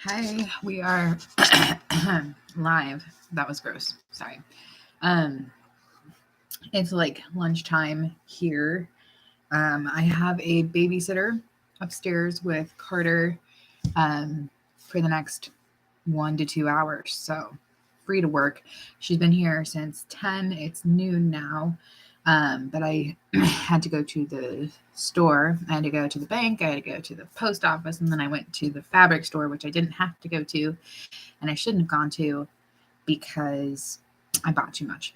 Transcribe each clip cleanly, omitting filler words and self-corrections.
Hi, we are live. That was gross. Sorry. It's like lunchtime here. I have a babysitter upstairs with Carter for the next 1 to 2 hours. So free to work. She's been here since 10. It's noon now. But I had to go to the store. I had to go to the bank. I had to go to the post office. And then I went to the fabric store, which I didn't have to go to. And I shouldn't have gone to because I bought too much.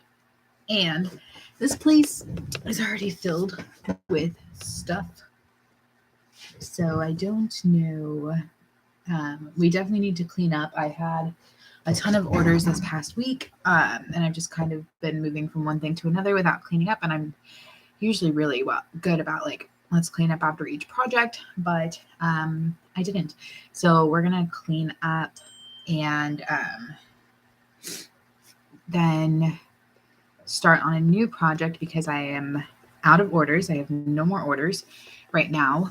And this place is already filled with stuff. So I don't know. We definitely need to clean up. I had a ton of orders this past week, and I've just kind of been moving from one thing to another without cleaning up. And I'm usually really good about like, let's clean up after each project, but I didn't. So we're gonna clean up and then start on a new project because I am out of orders. I have no more orders right now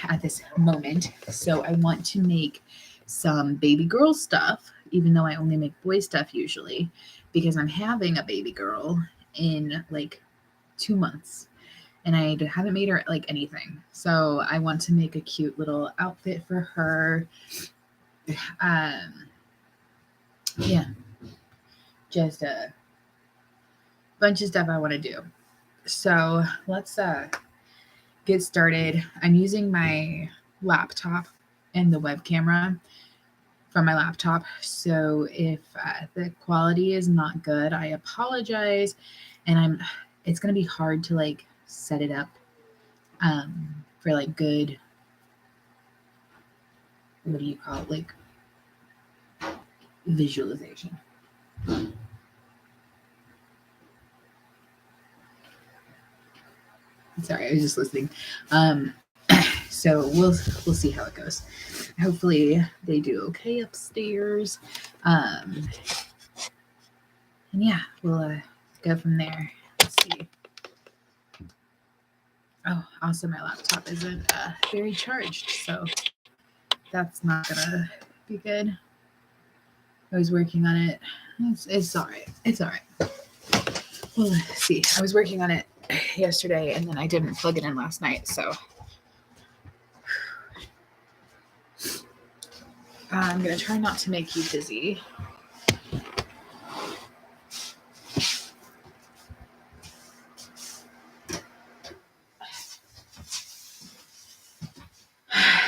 at this moment. So I want to make some baby girl stuff, even though I only make boy stuff usually, because I'm having a baby girl in like 2 months and I haven't made her like anything. So I want to make a cute little outfit for her. Yeah, just a bunch of stuff I want to do. So let's get started. I'm using my laptop and the web camera from my laptop. So if the quality is not good, I apologize. And it's going to be hard to like set it up for like good, what do you call it? Like visualization. Sorry, I was just listening. So we'll see how it goes. Hopefully they do okay upstairs. And yeah, we'll go from there. Let's see. Oh, also my laptop isn't very charged, so that's not gonna be good. I was working on it. It's all right. It's all right. Well, let's see. I was working on it yesterday, and then I didn't plug it in last night, so I'm gonna try not to make you busy.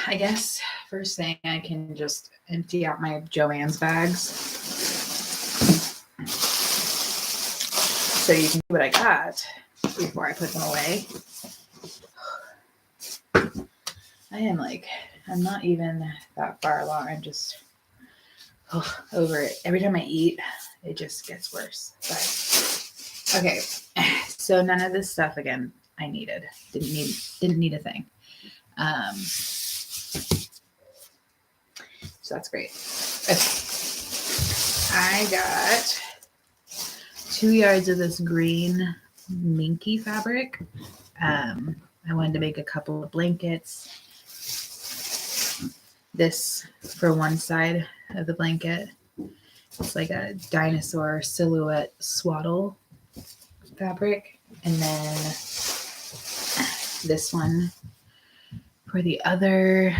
I guess first thing I can just empty out my Joann's bags so you can see what I got before I put them away. I'm not even that far along. I'm just over it. Every time I eat, it just gets worse. But okay, so none of this stuff again I needed. Didn't need a thing. So that's great. Okay. I got 2 yards of this green minky fabric. I wanted to make a couple of blankets. This for one side of the blanket. It's like a dinosaur silhouette swaddle fabric. And then this one for the other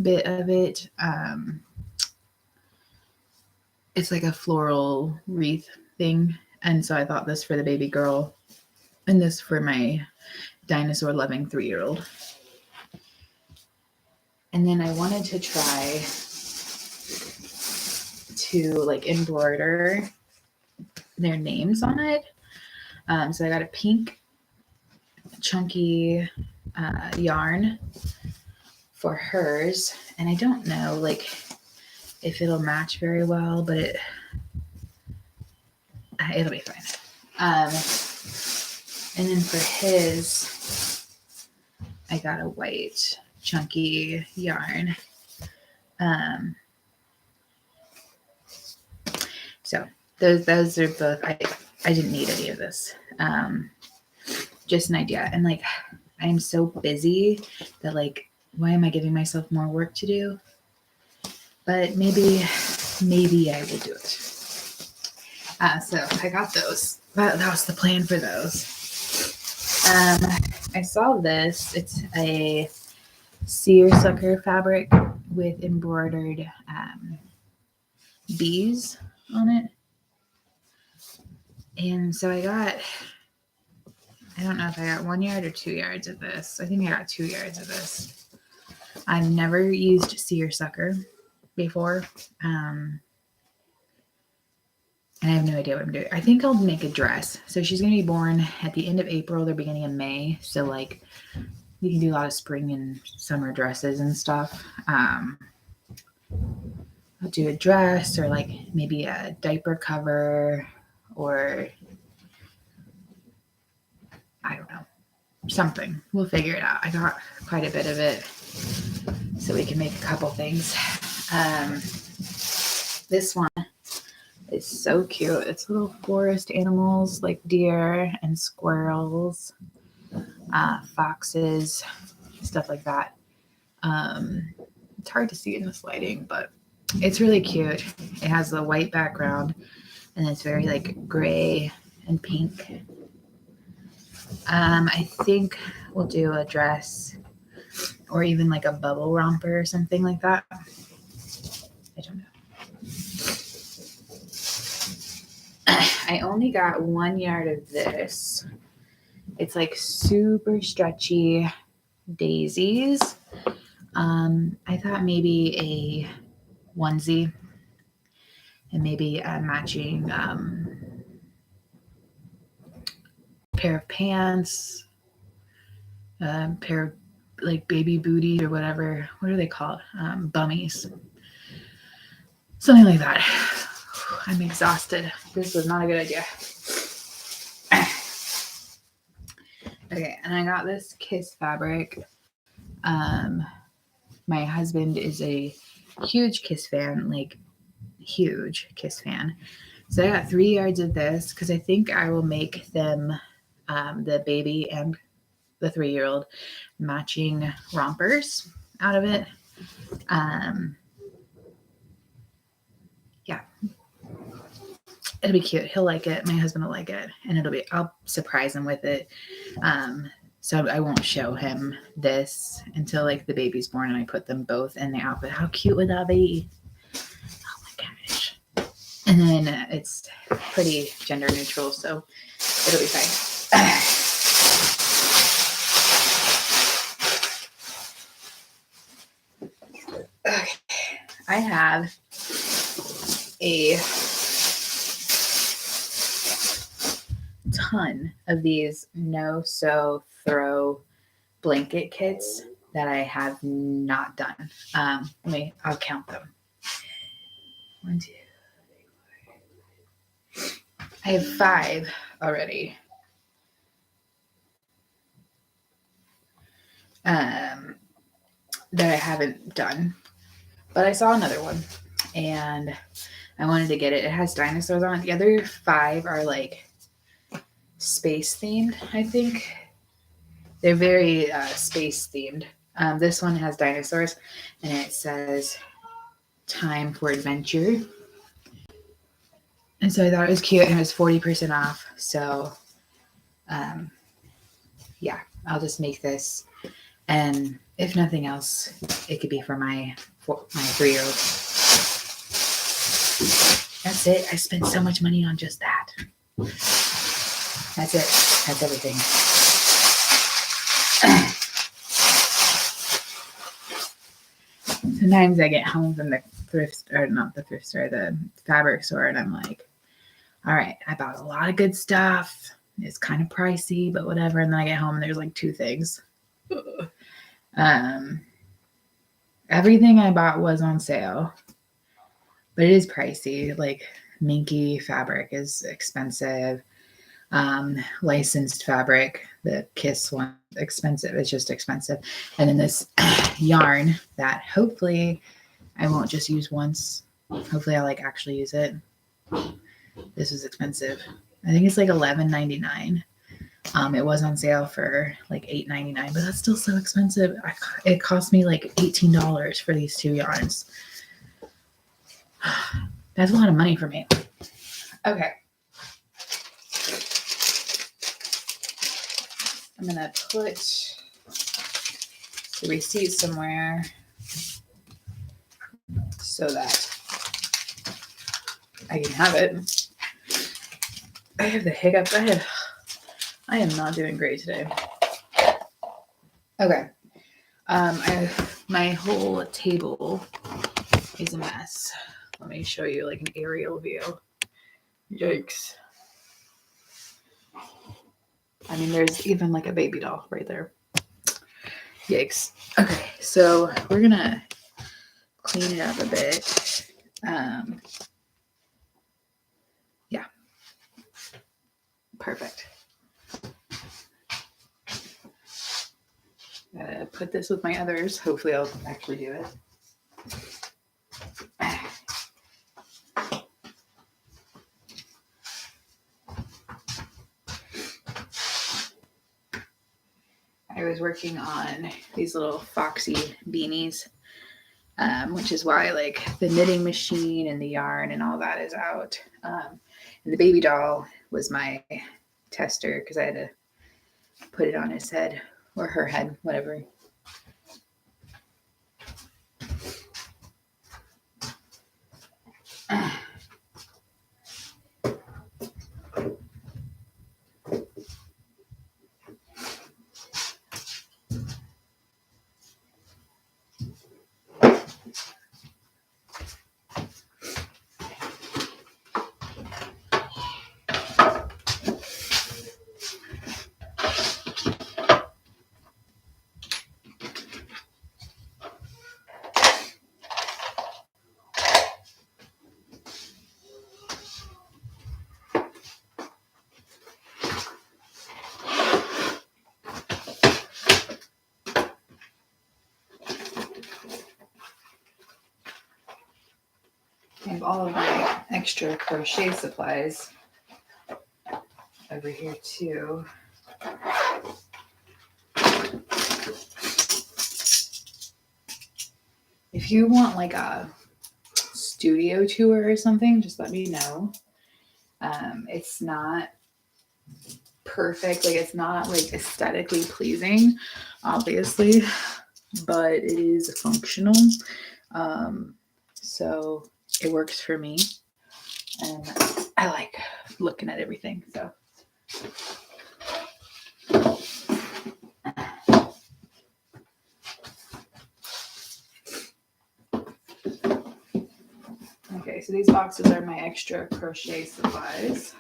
bit of it. It's like a floral wreath thing. And so I thought this for the baby girl and this for my dinosaur loving 3-year-old. And then I wanted to try to like embroider their names on it. So I got a pink chunky yarn for hers. And I don't know like if it'll match very well, but it'll be fine. And then for his, I got a white chunky yarn. So those are both, I didn't need any of this. Just an idea. And like, I am so busy that like, why am I giving myself more work to do? but maybe I will do it. So I got those. That was the plan for those. I saw this. It's a seersucker fabric with embroidered bees on it. And so I don't know if I got 1 yard or 2 yards of this. I think I got 2 yards of this. I've never used seersucker before. And I have no idea what I'm doing. I think I'll make a dress. So she's going to be born at the end of April. They're beginning of May. So like you can do a lot of spring and summer dresses and stuff. I'll do a dress or like maybe a diaper cover or I don't know, something. We'll figure it out. I got quite a bit of it so we can make a couple things. This one is so cute. It's little forest animals like deer and squirrels, foxes, stuff like that. It's hard to see in this lighting, but it's really cute. It has the white background and it's very like gray and pink. I think we'll do a dress or even like a bubble romper or something like that. I don't know. I only got 1 yard of this. It's like super stretchy daisies. I thought maybe a onesie and maybe a matching pair of pants, pair of like baby booties or whatever. What do they call it? Bummies. Something like that. I'm exhausted. This was not a good idea. Okay, and I got this Kiss fabric. My husband is a huge Kiss fan, like huge Kiss fan. So I got 3 yards of this because I think I will make them, the baby and the 3-year-old, matching rompers out of it. Yeah. It'll be cute. He'll like it. My husband will like it. And I'll surprise him with it. So I won't show him this until like the baby's born and I put them both in the outfit. How cute would that be? Oh my gosh. And then it's pretty gender neutral, so it'll be fine. Okay. I have a ton of these no sew throw blanket kits that I have not done. I'll count them. 1, 2, 3, 4. I have 5 already. That I haven't done, but I saw another one and I wanted to get it. It has dinosaurs on it. The other 5 are like space themed, I think. They're very space themed. This one has dinosaurs and it says time for adventure. And so I thought it was cute and it was 40% off. So yeah, I'll just make this. And if nothing else, it could be for my 3-year-old. That's it. I spent so much money on just that. That's it. That's everything. Sometimes I get home from the the fabric store, and I'm like, all right, I bought a lot of good stuff. It's kind of pricey, but whatever. And then I get home and there's like 2 things. Everything I bought was on sale, but it is pricey. Like minky fabric is expensive. Licensed fabric, the Kiss one, expensive. It's just expensive. And then this yarn that hopefully I won't just use once. Hopefully I'll like actually use it. This is expensive. I think it's like $11.99. It was on sale for like $8.99, but that's still so expensive. It cost me like $18 for these 2 yarns. That's a lot of money for me. Okay. I'm going to put the receipt somewhere so that I can have it. I have the hiccups. I am not doing great today. Okay. My whole table is a mess. Let me show you like an aerial view. Yikes. I mean, there's even like a baby doll right there. Yikes. Okay, so we're gonna clean it up a bit. Yeah. Perfect. Gotta put this with my others. Hopefully I'll actually do it. I was working on these little foxy beanies, which is why like the knitting machine and the yarn and all that is out. And the baby doll was my tester because I had to put it on his head or her head, whatever. I have all of my extra crochet supplies over here too. If you want like a studio tour or something, just let me know. It's not perfect, like it's not like aesthetically pleasing, obviously, but it is functional. So it works for me, and I like looking at everything. So okay, so these boxes are my extra crochet supplies.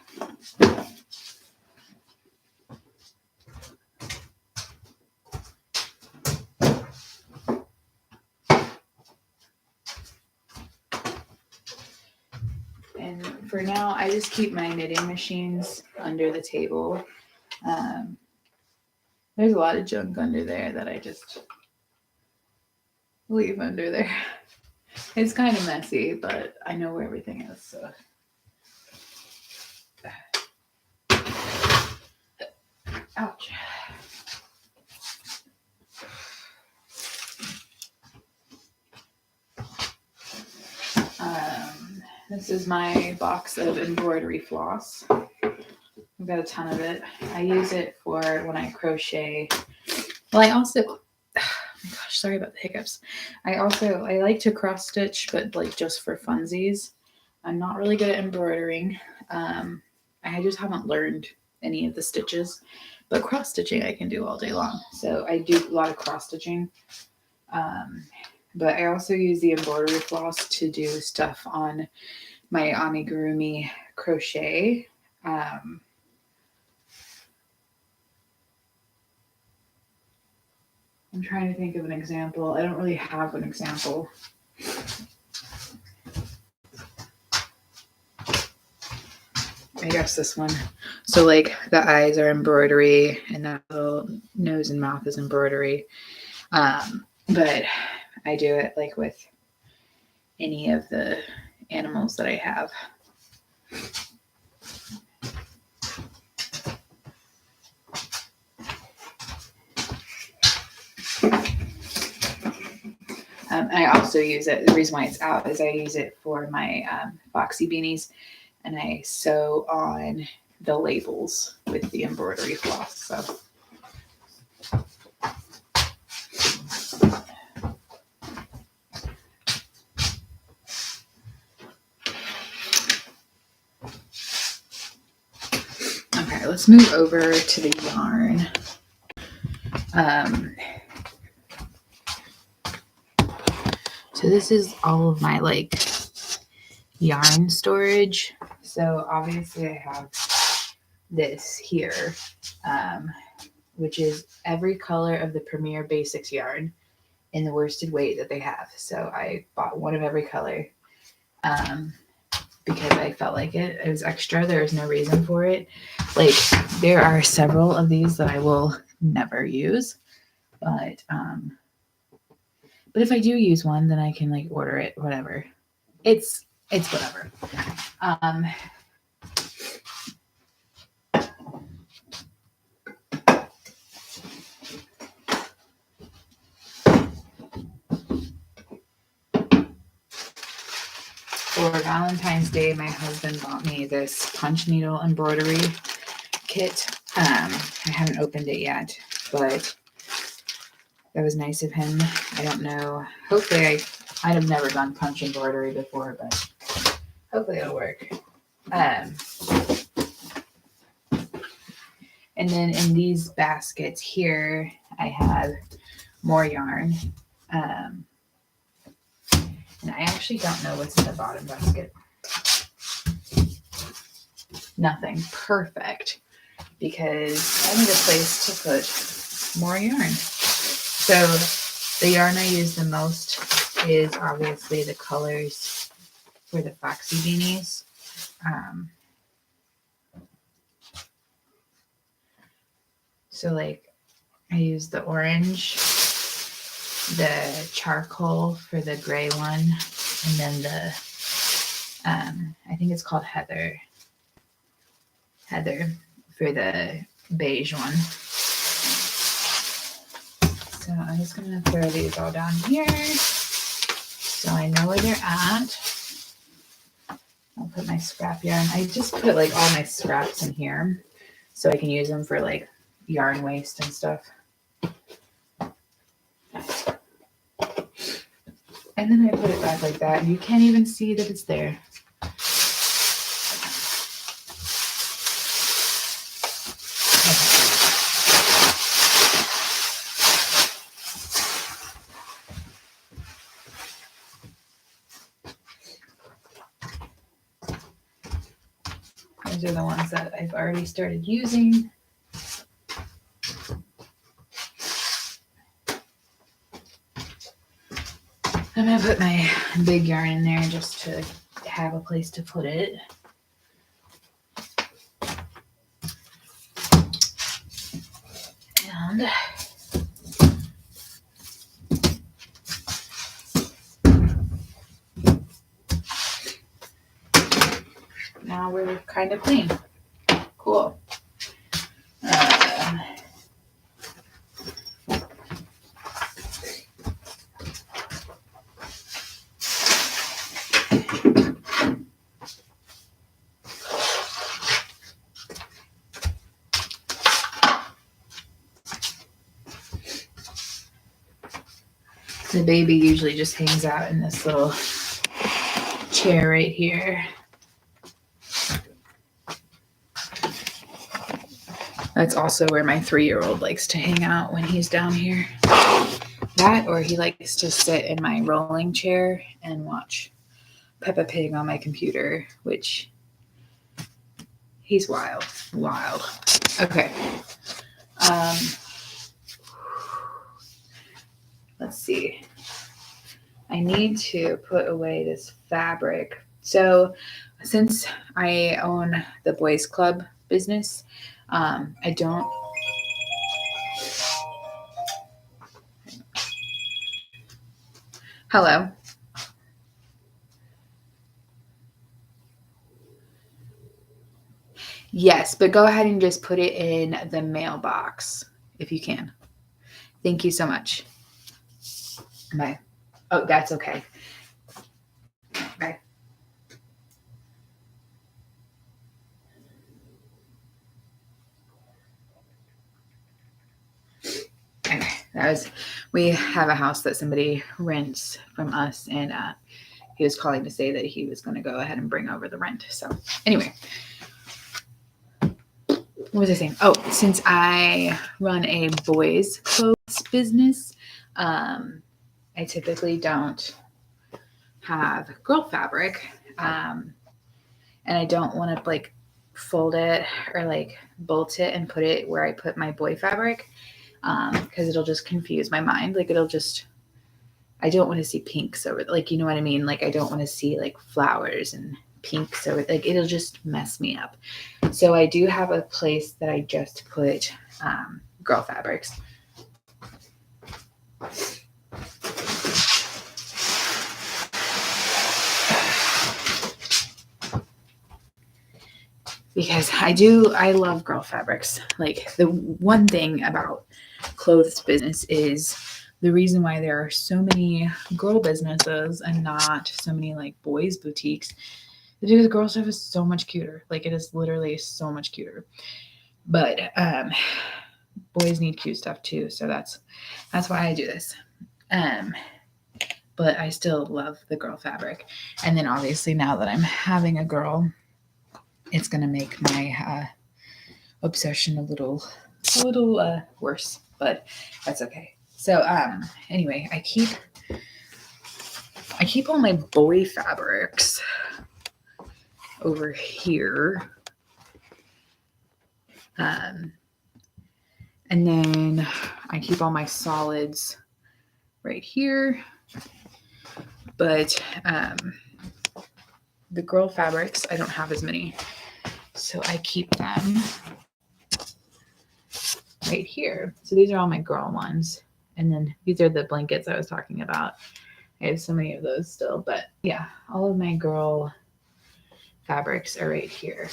And for now, I just keep my knitting machines under the table. There's a lot of junk under there that I just leave under there. It's kind of messy, but I know where everything is, so. Ouch. This is my box of embroidery floss. I've got a ton of it. I use it for when I crochet. Well, I also, oh my gosh, sorry about the hiccups. I like to cross stitch, but like just for funsies. I'm not really good at embroidering. I just haven't learned any of the stitches, but cross stitching I can do all day long. So I do a lot of cross stitching. But I also use the embroidery floss to do stuff on my amigurumi crochet. I'm trying to think of an example. I don't really have an example. I guess this one. So like the eyes are embroidery and that little nose and mouth is embroidery. But I do it like with any of the animals that I have. And I also use it. The reason why it's out is I use it for my boxy beanies, and I sew on the labels with the embroidery floss. So. Okay, let's move over to the yarn. So this is all of my like yarn storage. So obviously I have this here, which is every color of the Premier Basics yarn in the worsted weight that they have. So I bought one of every color because I felt like it was extra. There was no reason for it. Like there are several of these that I will never use, but if I do use one, then I can like order it, whatever. It's whatever. For Valentine's Day, my husband bought me this punch needle embroidery kit. I haven't opened it yet, but that was nice of him. I don't know. Hopefully, I'd have never done punch embroidery before, but hopefully it'll work. And then in these baskets here, I have more yarn. And I actually don't know what's in the bottom basket. Nothing. Perfect. Because I need a place to put more yarn. So the yarn I use the most is obviously the colors for the Foxy beanies. So like I use the orange, the charcoal for the gray one, and then the I think it's called Heather for the beige one. So I'm just gonna throw these all down here so I know where they're at. I'll put my scrap yarn. I just put like all my scraps in here so I can use them for like yarn waste and stuff. And then I put it back like that. You can't even see that it's there. These are the ones that I've already started using. I'm going to put my big yarn in there just to have a place to put it. And now we're kind of clean. Cool. The baby usually just hangs out in this little chair right here. That's also where my 3-year-old likes to hang out when he's down here. That, or he likes to sit in my rolling chair and watch Peppa Pig on my computer, which he's wild. Okay. Let's see. I need to put away this fabric. So since I own the boys club business, I don't. Hello. Yes, but go ahead and just put it in the mailbox if you can. Thank you so much. Bye. Oh, that's okay. Okay. Okay. We have a house that somebody rents from us, and he was calling to say that he was going to go ahead and bring over the rent. So, anyway, what was I saying? Oh, since I run a boys' clothes business, I typically don't have girl fabric, and I don't want to like fold it or like bolt it and put it where I put my boy fabric, because it'll just confuse my mind. Like I don't want to see pinks over, like, you know what I mean? Like I don't want to see like flowers and pinks over, like it'll just mess me up. So I do have a place that I just put girl fabrics. Because I love girl fabrics. Like the one thing about clothes business is the reason why there are so many girl businesses and not so many like boys boutiques is because girl stuff is so much cuter. Like it is literally so much cuter. But boys need cute stuff too, so that's why I do this. But I still love the girl fabric. And then obviously now that I'm having a girl, it's gonna make my obsession a little worse, but that's okay. So anyway, I keep all my boy fabrics over here, and then I keep all my solids right here. But the girl fabrics, I don't have as many, so I keep them right here. So these are all my girl ones, and then these are the blankets I was talking about. I have so many of those still, but yeah, all of my girl fabrics are right here.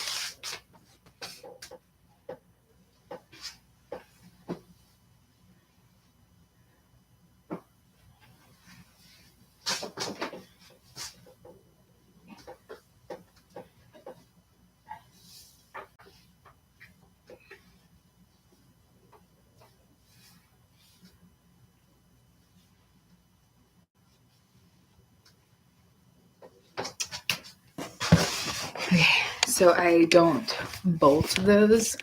Okay, so I don't bolt those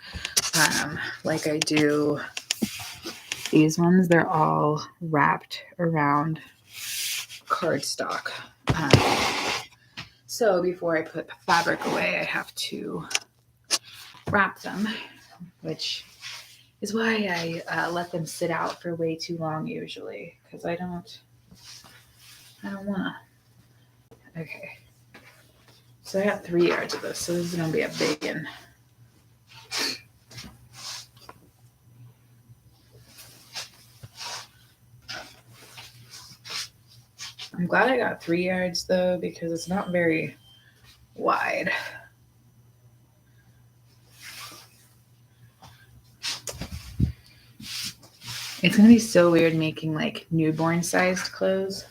like I do these ones. They're all wrapped around cardstock. So before I put the fabric away, I have to wrap them, which is why I let them sit out for way too long usually, because I don't want to. Okay. So I got 3 yards of this, so this is going to be a big one. I'm glad I got 3 yards though, because it's not very wide. It's going to be so weird making like newborn sized clothes,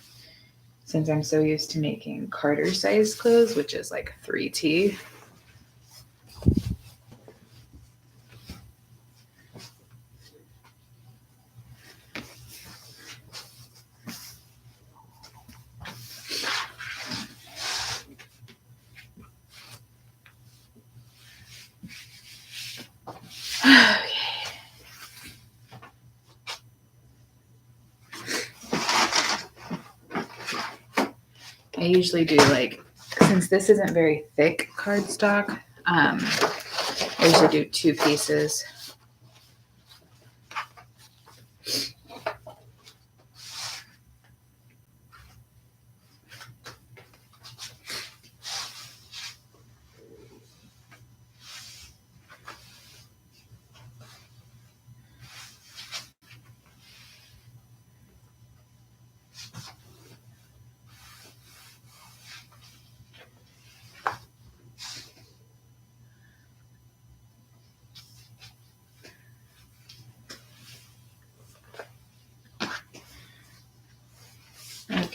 since I'm so used to making Carter sized clothes, which is like 3T. I usually do like, since this isn't very thick cardstock, I usually do 2 pieces.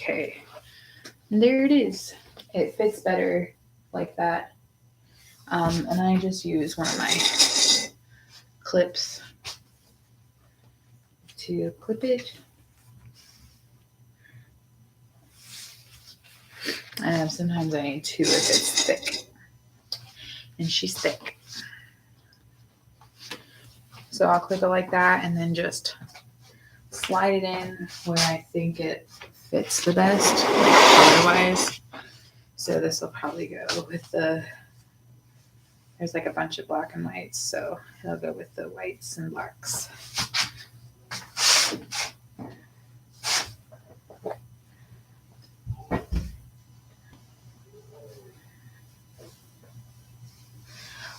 Okay, there it is. It fits better like that. And I just use one of my clips to clip it. Sometimes I need two if it's thick. And she's thick. So I'll clip it like that and then just slide it in where I think it fits the best, like color-wise. So this will probably go with there's like a bunch of black and whites, so it'll go with the whites and blacks.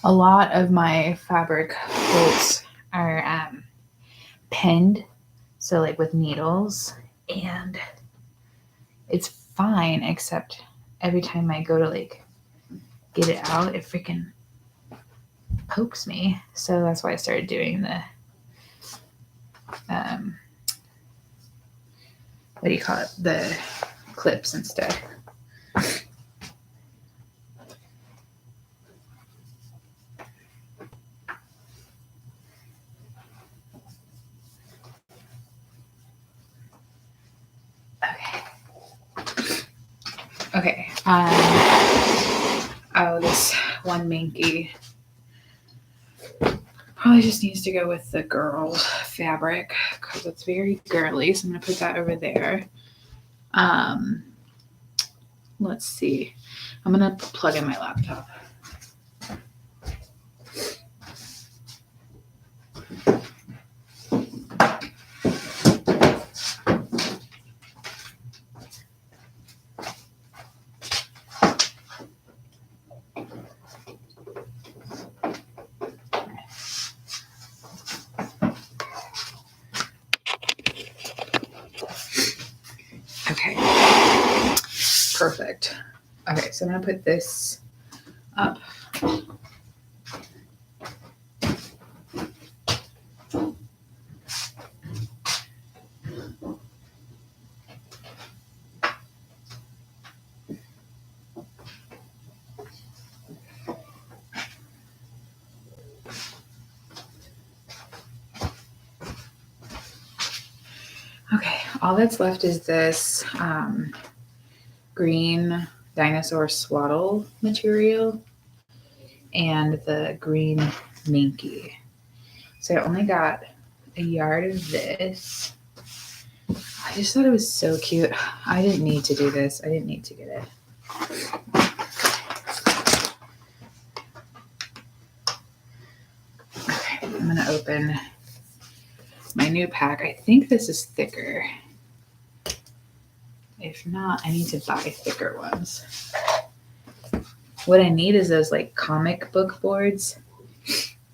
A lot of my fabric quilts are pinned, so like with needles, and it's fine, except every time I go to like get it out, it freaking pokes me. So that's why I started doing the what do you call it? The clips instead. Okay. Oh, this one Minky probably just needs to go with the girl fabric because it's very girly. So I'm gonna put that over there. Let's see. I'm gonna plug in my laptop. Okay. Perfect. Okay, so I'm gonna put this up. Okay, all that's left is this green dinosaur swaddle material and the green Minky. So I only got a yard of this. I just thought it was so cute. I didn't need to do this. I didn't need to get it. Okay, I'm gonna open my new pack. I think this is thicker. If not, I need to buy thicker ones. What I need is those like comic book boards,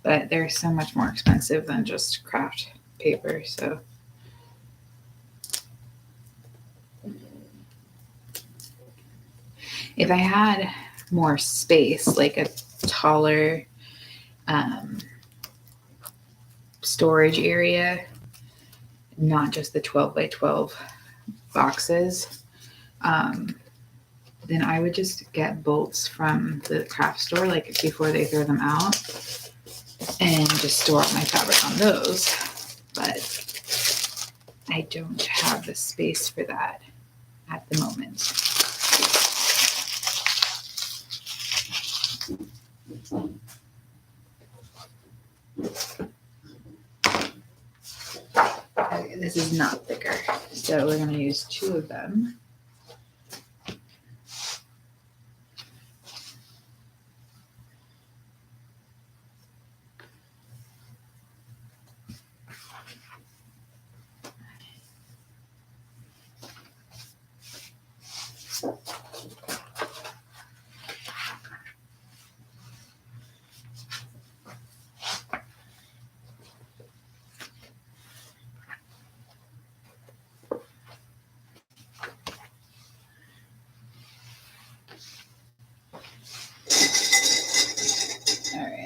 but they're so much more expensive than just craft paper. So if I had more space, like a taller storage area, not just the 12 by 12 boxes, then I would just get bolts from the craft store, like before they throw them out, and just store up my fabric on those. But I don't have the space for that at the moment. Okay, this is not thicker, so we're going to use two of them.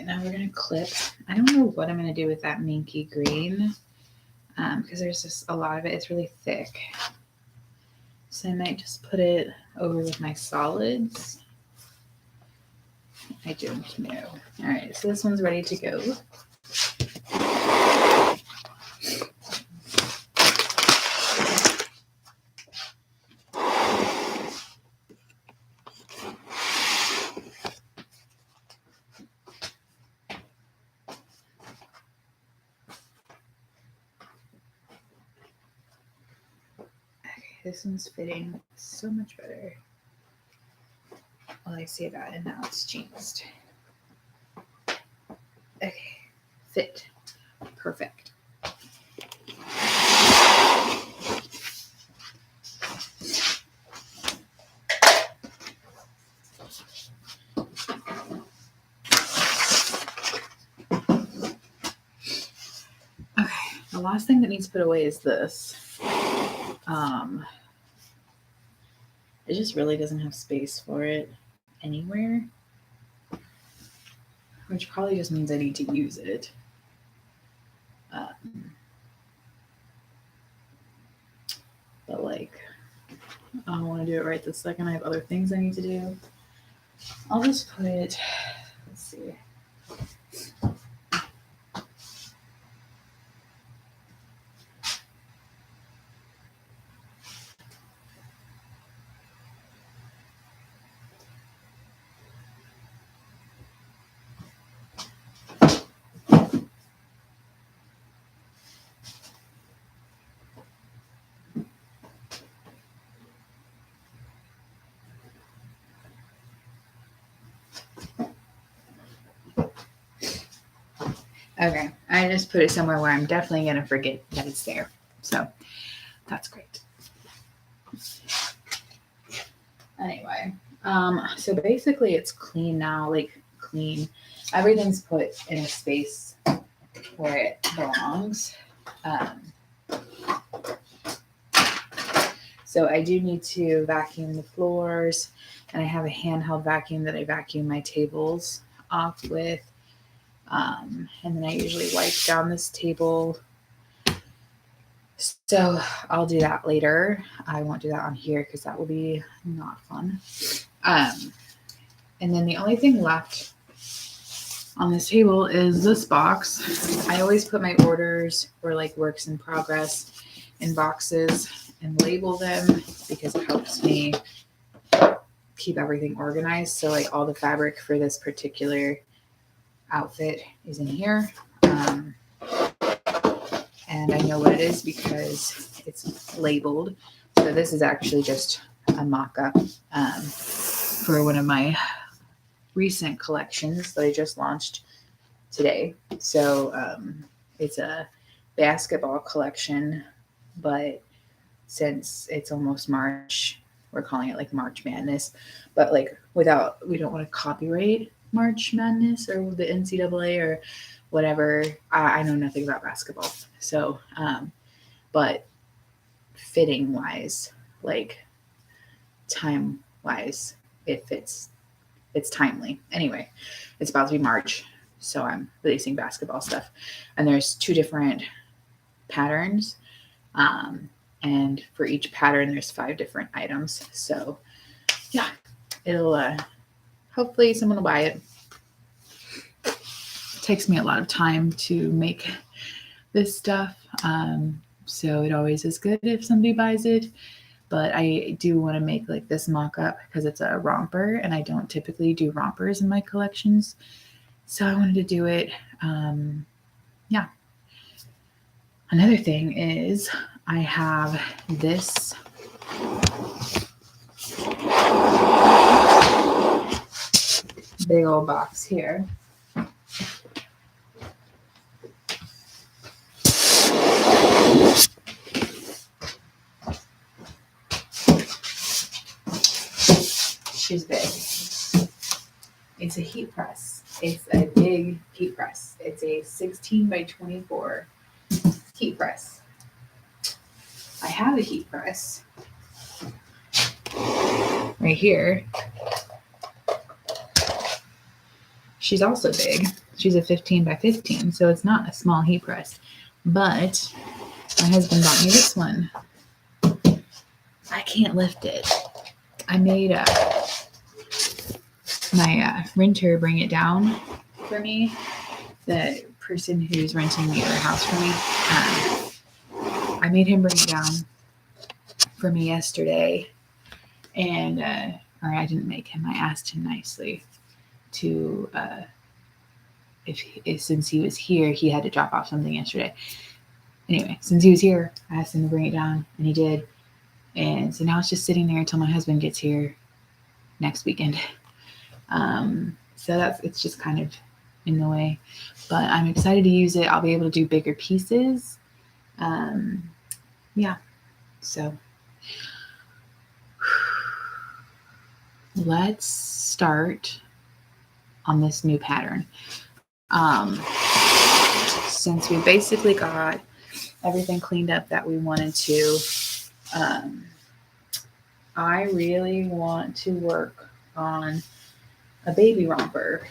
Now we're going to clip. I don't know what I'm going to do with that Minky green because there's just a lot of it. It's really thick. So I might just put it over with my solids. I don't know. All right, so this one's ready to go. This one's fitting so much better. Well, I say that and now it's changed. Okay, fit. Perfect. Okay, the last thing that needs put away is this. It just really doesn't have space for it anywhere, which probably just means I need to use it. But like, I don't want to do it right this second. I have other things I need to do. I'll just put, let's see. Okay, I just put it somewhere where I'm definitely going to forget that it's there. So that's great. Anyway, so basically it's clean now, like clean. Everything's put in a space where it belongs. So I do need to vacuum the floors, and I have a handheld vacuum that I vacuum my tables off with. And then I usually wipe down this table. So I'll do that later. I won't do that on here because that will be not fun. And then the only thing left on this table is this box. I always put my orders or like works in progress in boxes and label them because it helps me keep everything organized. So like all the fabric for this particular outfit is in here. And I know what it is because it's labeled. So this is actually just a mock-up for one of my recent collections that I just launched today. So it's a basketball collection, but since it's almost March, we're calling it like March Madness, but like we don't want to copyright March Madness or the NCAA or whatever. I know nothing about basketball. So, but fitting wise, like time wise, it fits. It's timely. Anyway, it's about to be March, so I'm releasing basketball stuff. And there's 2 different patterns. And for each pattern, there's 5 different items. So yeah, it'll, hopefully someone will buy it. It takes me a lot of time to make this stuff. So it always is good if somebody buys it. But I do want to make like this mock-up because it's a romper and I don't typically do rompers in my collections. So I wanted to do it. Yeah. Another thing is I have this big old box here. She's big. It's a heat press. It's a big heat press. It's a 16 by 24 heat press. I have a heat press right here. She's also big. She's a 15 by 15, so it's not a small heat press. But my husband bought me this one. I can't lift it. I made my renter bring it down for me. The person who's renting the other house for me, I made him bring it down for me yesterday, and or I didn't make him. I asked him nicely to if since he was here, he had to drop off something yesterday. Anyway, since he was here, I asked him to bring it down, and he did. And so now it's just sitting there until my husband gets here next weekend. So it's just kind of in the way, but I'm excited to use it. I'll be able to do bigger pieces. Yeah. So let's start on this new pattern. Since we basically got everything cleaned up that we wanted to, I really want to work on a baby romper.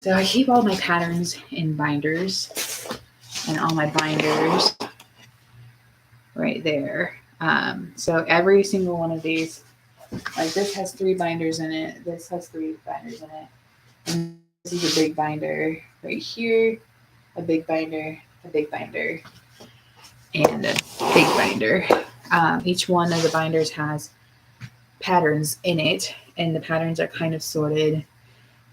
So I keep all my patterns in binders, and all my binders right there. So every single one of these, like this has 3 binders in it, this has 3 binders in it, and this is a big binder right here, a big binder, a big binder, and a big binder. Each one of the binders has patterns in it, and the patterns are kind of sorted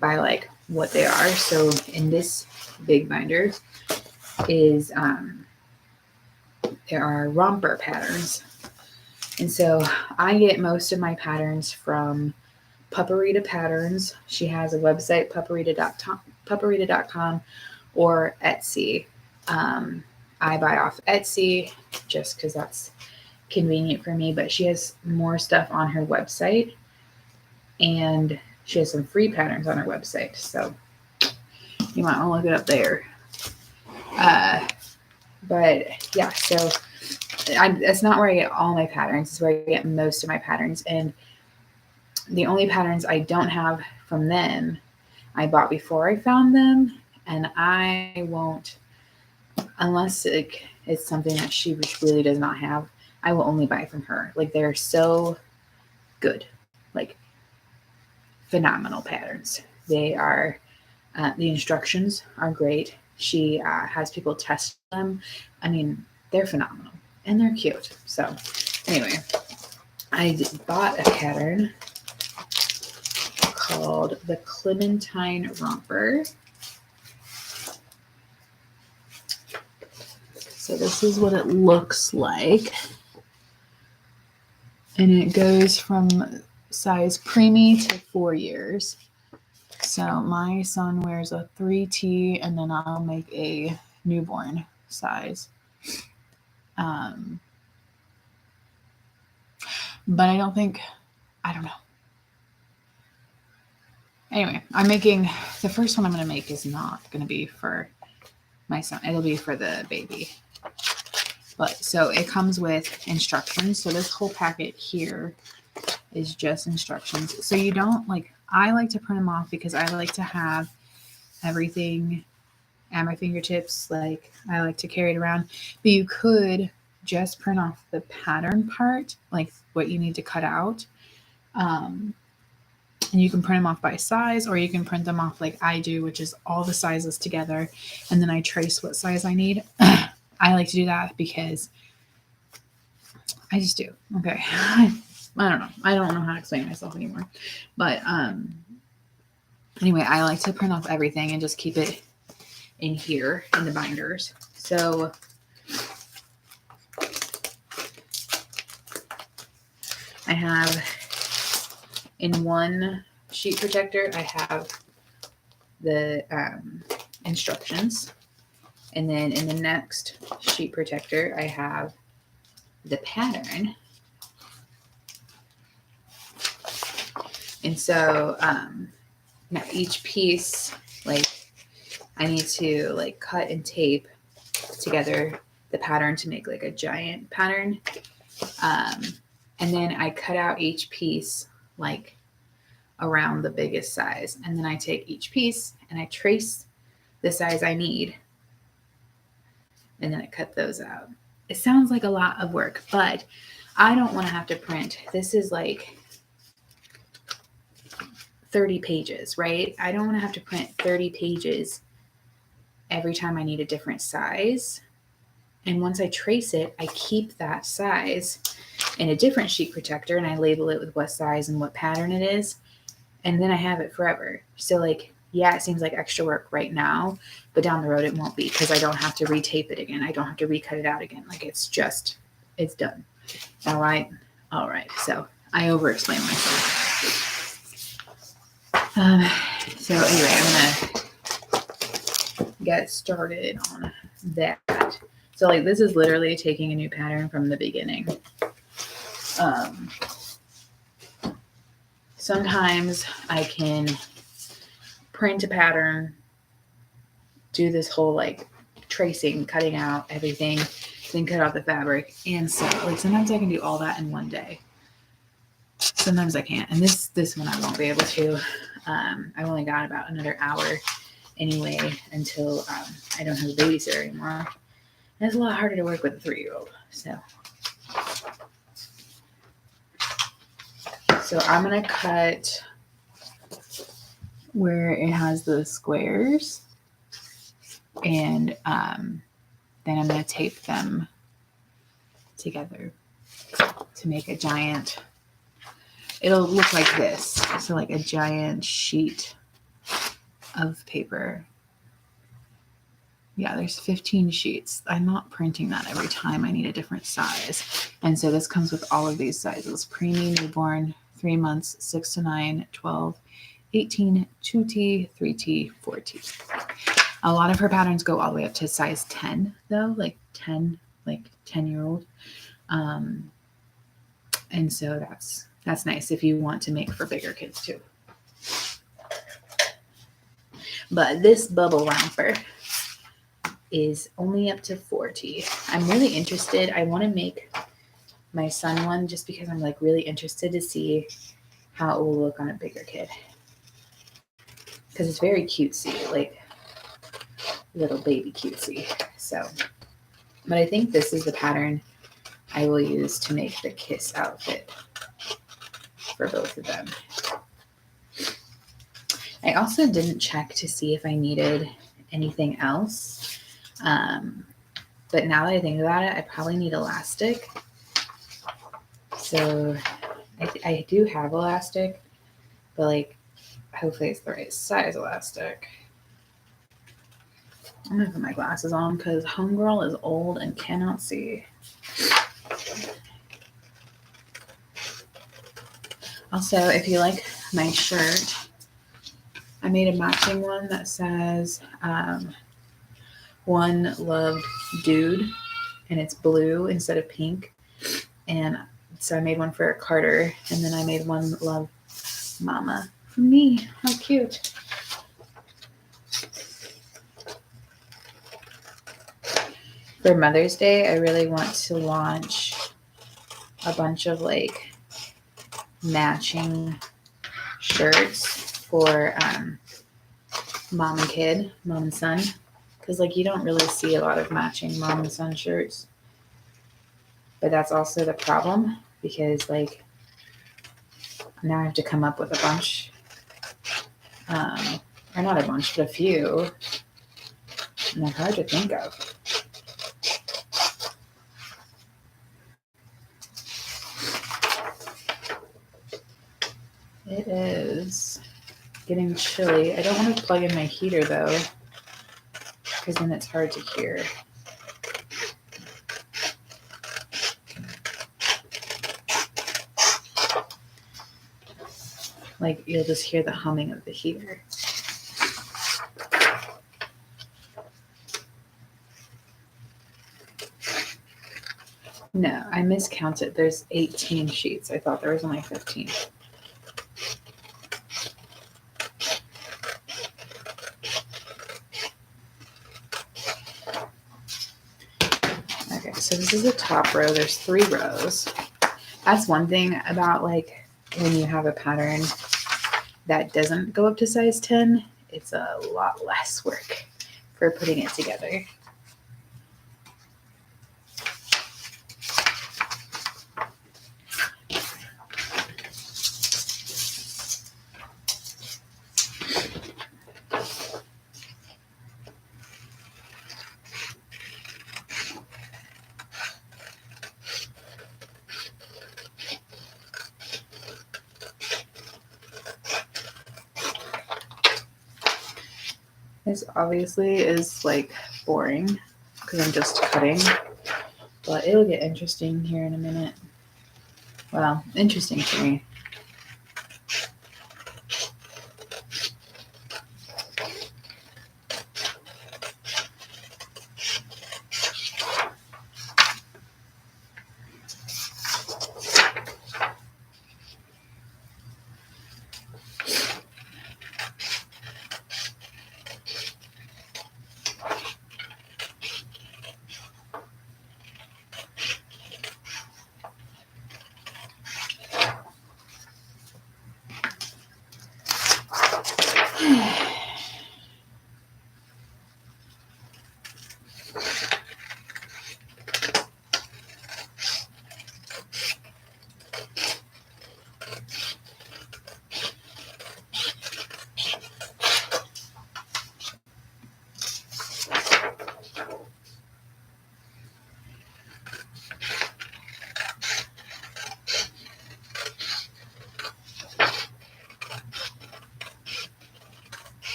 by like what they are. So in this big binder is there are romper patterns, and so I get most of my patterns from Pupperita Patterns. She has a website, pupperita.com or Etsy. I buy off Etsy just because that's convenient for me, but she has more stuff on her website, and she has some free patterns on her website, so you might want to look it up there. But yeah, so that's not where I get all my patterns. It's where I get most of my patterns, and the only patterns I don't have from them I bought before I found them, and I won't, unless it's something that she really does not have, I will only buy from her. Like, they're so good, like phenomenal patterns. They are, the instructions are great. She has people test them. I mean, they're phenomenal, and they're cute. So anyway, I bought a pattern called the Clementine Romper. So this is what it looks like. And it goes from size preemie to 4 years. So my son wears a 3T, and then I'll make a newborn size. But I don't know. Anyway, I'm making, the first one I'm going to make is not going to be for my son. It'll be for the baby. But so it comes with instructions. So this whole packet here is just instructions. So you don't I like to print them off because I like to have everything at my fingertips. Like, I like to carry it around. But you could just print off the pattern part, like what you need to cut out. And you can print them off by size, or you can print them off like I do, which is all the sizes together. And then I trace what size I need. I like to do that because I just do. Okay. I don't know. I don't know how to explain myself anymore. But anyway, I like to print off everything and just keep it in here in the binders. So I have, in one sheet protector, I have the instructions. And then in the next sheet protector, I have the pattern. And so now each piece, I need to cut and tape together the pattern to make a giant pattern. And then I cut out each piece around the biggest size. And then I take each piece and I trace the size I need and then I cut those out. It sounds like a lot of work, but I don't want to have to print. This is like 30 pages, right? I don't want to have to print 30 pages every time I need a different size. And once I trace it, I keep that size in a different sheet protector and I label it with what size and what pattern it is. And then I have it forever. So like, yeah, it seems like extra work right now, but down the road it won't be because I don't have to retape it again. I don't have to recut it out again. Like it's done. All right. So I over-explain myself. So anyway, I'm gonna get started on that. So like this is literally taking a new pattern from the beginning. Sometimes I can print a pattern, do this whole like tracing, cutting out everything, then cut out the fabric and sew. Like sometimes I can do all that in one day. Sometimes I can't. And this one I won't be able to. I've only got about another hour anyway until I don't have a babysitter anymore. And it's a lot harder to work with a 3-year-old. So I'm going to cut where it has the squares. And then I'm going to tape them together to make a giant, it'll look like this. So like a giant sheet of paper. Yeah, there's 15 sheets. I'm not printing that every time I need a different size. And so this comes with all of these sizes: preemie, newborn, 3 months, 6 to 9, 12, 18, 2T, 3T, 4T. A lot of her patterns go all the way up to size 10 though, like 10-year-old. And so that's nice if you want to make for bigger kids too. But this bubble romper is only up to 4T. I'm really interested. I want to make my son one just because I'm like really interested to see how it will look on a bigger kid. Because it's very cutesy, like little baby cutesy. So, but I think this is the pattern I will use to make the kiss outfit for both of them. I also didn't check to see if I needed anything else. But now that I think about it, I probably need elastic. So I do have elastic, but like hopefully it's the right size elastic. I'm gonna put my glasses on because homegirl is old and cannot see. Also, if you like my shirt, I made a matching one that says One Loved Dude, and it's blue instead of pink. And so I made one for Carter, and then I made One Love Mama for me. How cute. For Mother's Day, I really want to launch a bunch of like matching shirts for mom and kid, mom and son. Because like you don't really see a lot of matching mom and son shirts. But that's also the problem because like now I have to come up with a bunch. Or not a bunch, but a few. And they're hard to think of. It is getting chilly. I don't want to plug in my heater though, because then it's hard to hear. Like you'll just hear the humming of the heater. No, I miscounted. There's 18 sheets. I thought there was only 15. Okay, so this is the top row. There's 3 rows. That's one thing about like when you have a pattern that doesn't go up to size 10, it's a lot less work for putting it together. This obviously is like boring because I'm just cutting, but it'll get interesting here in a minute. Well, interesting for me.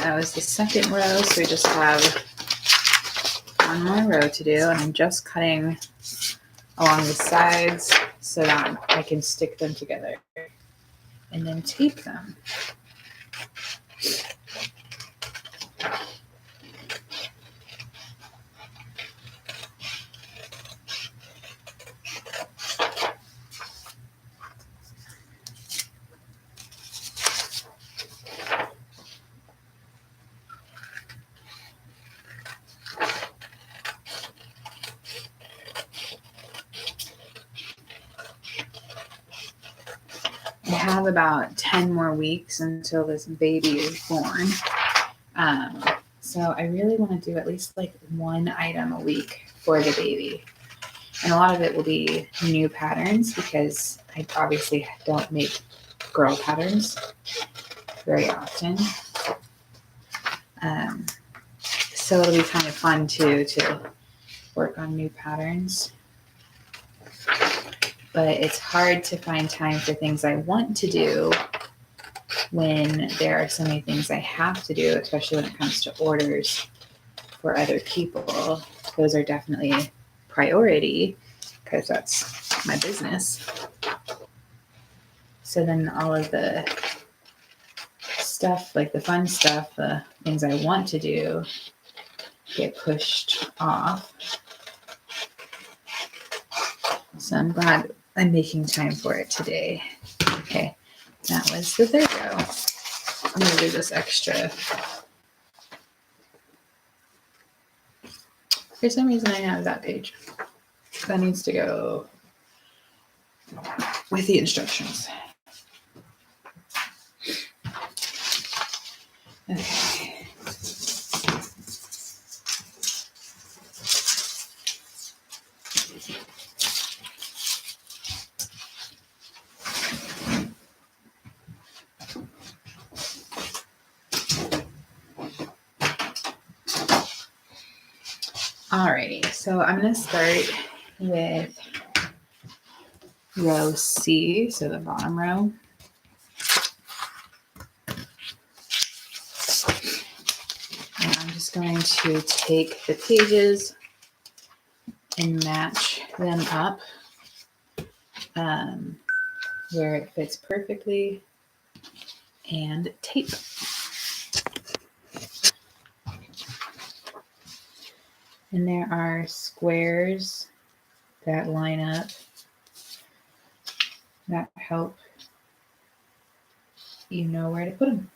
That was the second row, so we just have one more row to do, and I'm just cutting along the sides so that I can stick them together and then tape them. I have about 10 more weeks until this baby is born. So I really want to do at least like one item a week for the baby. And a lot of it will be new patterns because I obviously don't make girl patterns very often. So it'll be kind of fun too to work on new patterns. But it's hard to find time for things I want to do when there are so many things I have to do, especially when it comes to orders for other people. Those are definitely priority because that's my business. So then all of the stuff, like the fun stuff, the things I want to do, get pushed off. So I'm glad I'm making time for it today. Okay, that was the third row. I'm going to do this extra. For some reason, I have that page. That needs to go with the instructions. Okay. Alrighty, so I'm going to start with row C, so the bottom row. And I'm just going to take the pages and match them up where it fits perfectly and tape. And there are squares that line up that help you know where to put them.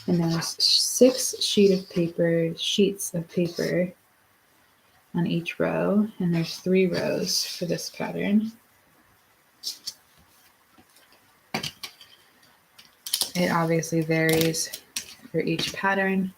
And there's 6 sheets of paper on each row, and there's 3 rows for this pattern. It obviously varies for each pattern.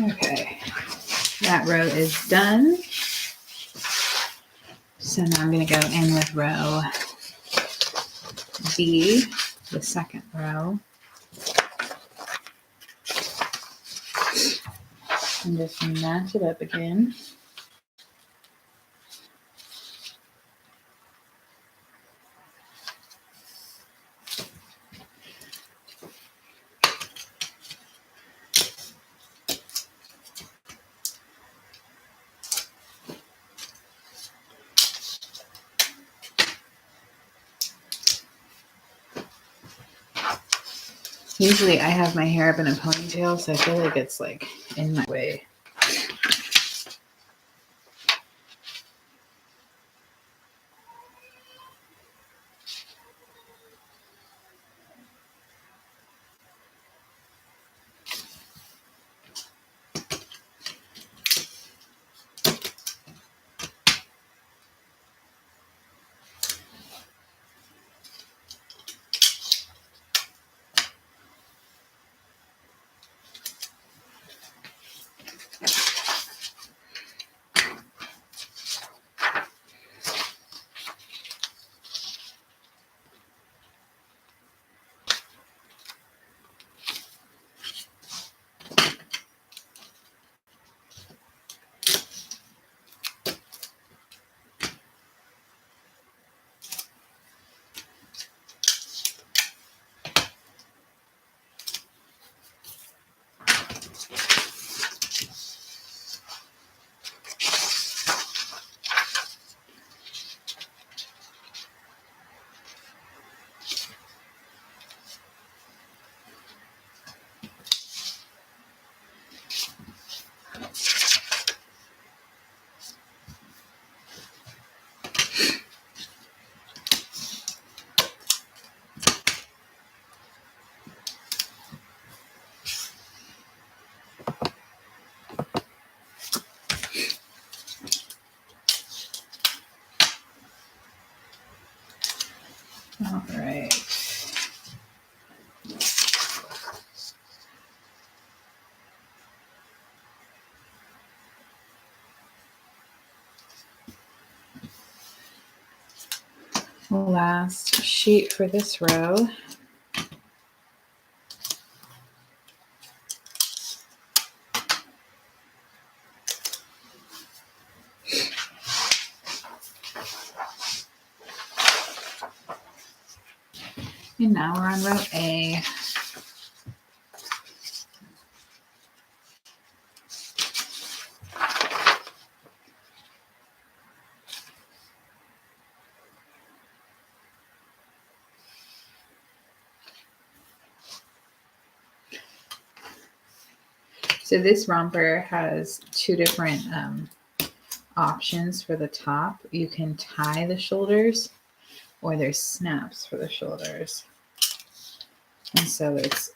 Okay, that row is done. So now I'm going to go in with row B, the second row, and just match it up again. Usually I have my hair up in a ponytail, so I feel like it's like in my way. All right. Last sheet for this row. And now we're on row A. So this romper has two different options for the top. You can tie the shoulders, or there's snaps for the shoulders. And so it's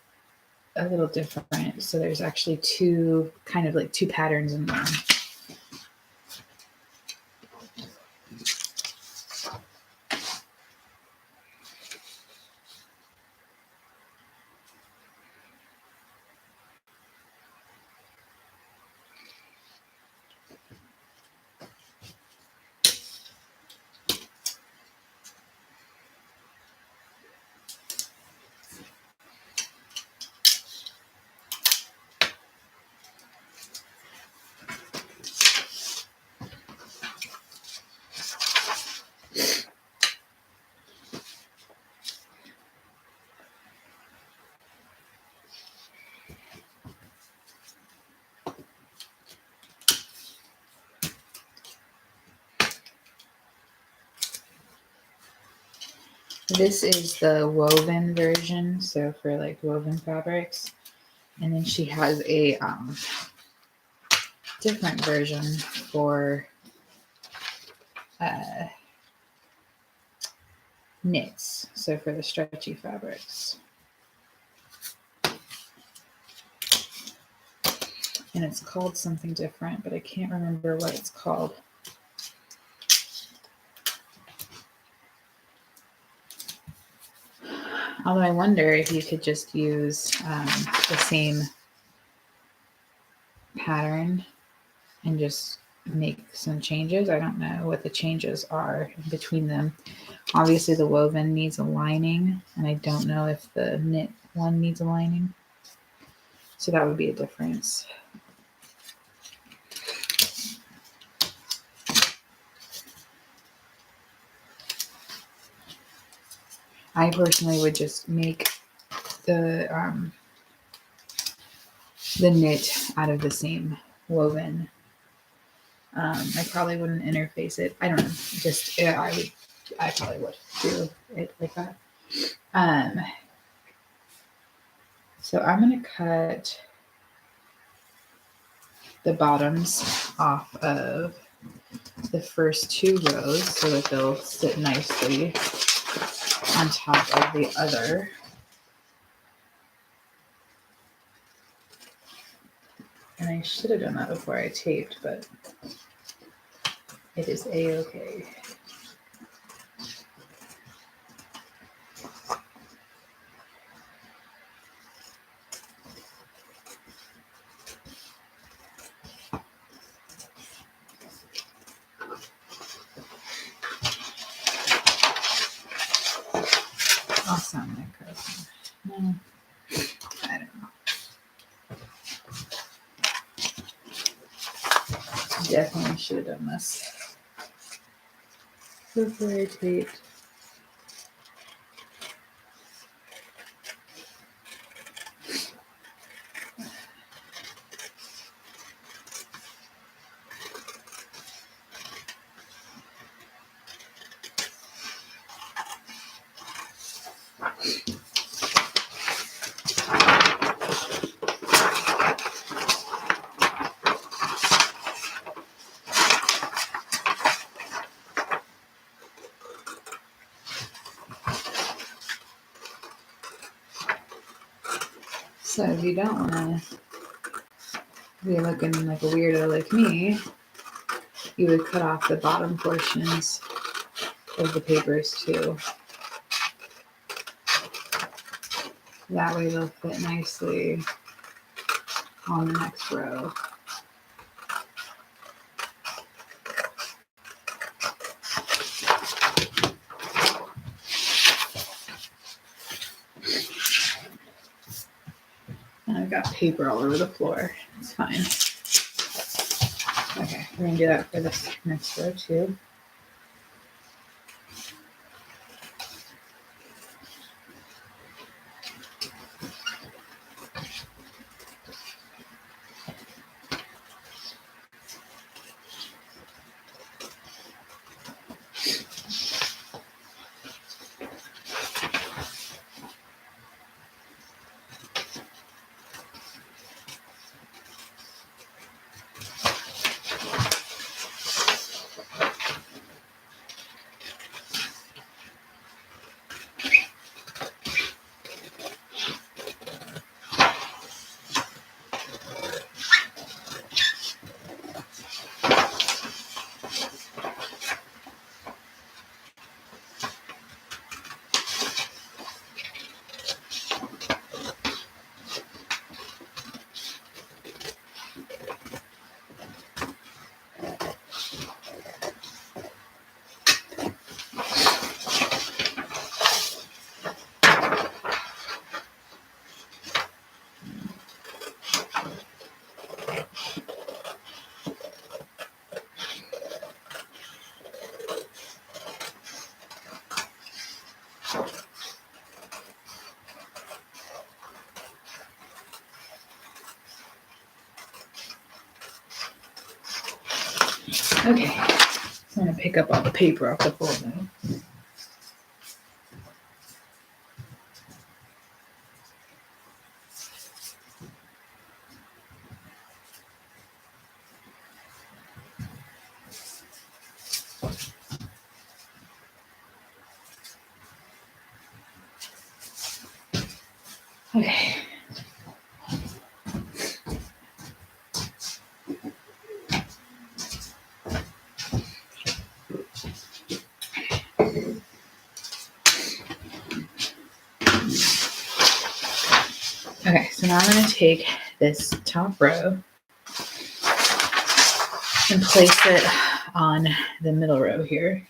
a little different. So there's actually two patterns in one. This is the woven version, so for like woven fabrics. And then she has a different version for knits, so for the stretchy fabrics. And it's called something different, but I can't remember what it's called. Although I wonder if you could just use the same pattern and just make some changes. I don't know what the changes are between them. Obviously the woven needs a lining, and I don't know if the knit one needs a lining. So that would be a difference. I personally would just make the knit out of the same woven. I probably wouldn't interface it. I don't know. Just I probably would do it like that. So I'm gonna cut the bottoms off of the first 2 rows so that they'll sit nicely on top of the other. And I should have done that before I taped, but it is a-okay. I'll sound like Carson. No, I don't know. Definitely should have done this before I taped. So if you don't want to be looking like a weirdo like me, you would cut off the bottom portions of the papers too. That way they'll fit nicely on the next row. And I've got paper all over the floor. It's fine. Okay, we're gonna do that for this next row too. Okay, so I'm gonna pick up all the paper off the floor now. Okay. Okay, so now I'm going to take this top row and place it on the middle row here.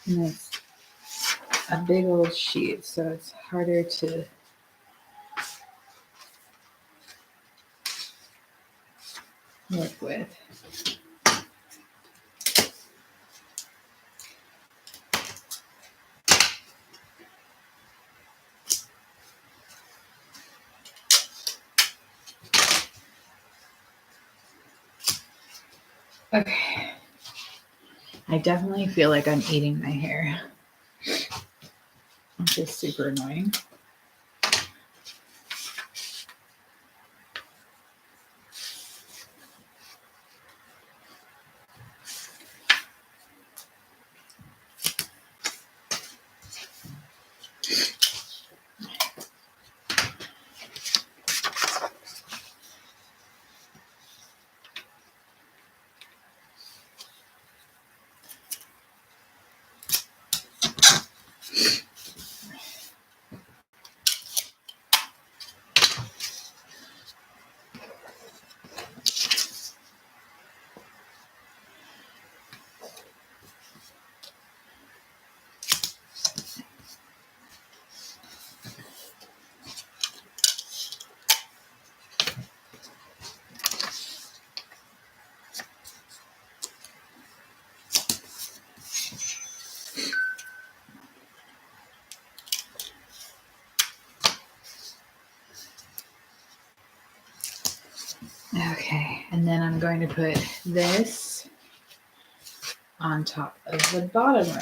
And it's a big old sheet, so it's harder to work with. Okay. I definitely feel like I'm eating my hair, which is super annoying. Okay, and then I'm going to put this on top of the bottom row.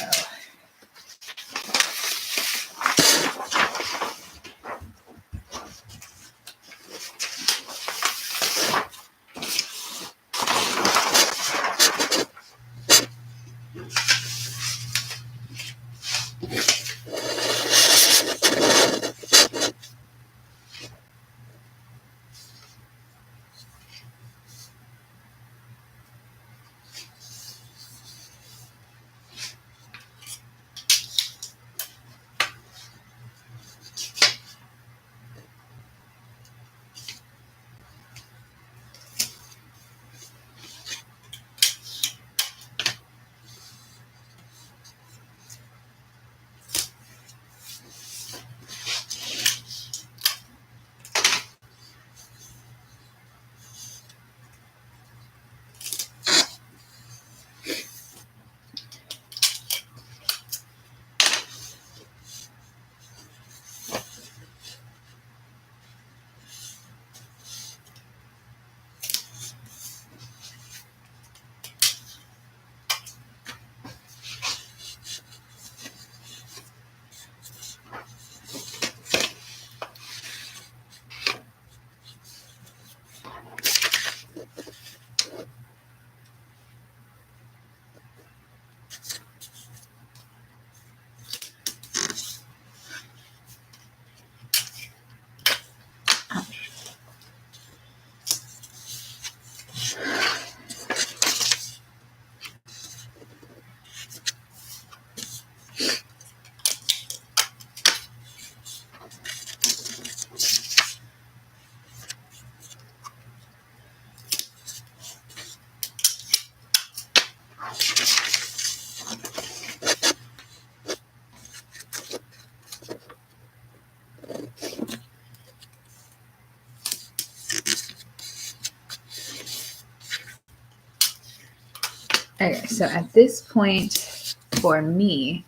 Okay, so at this point, for me,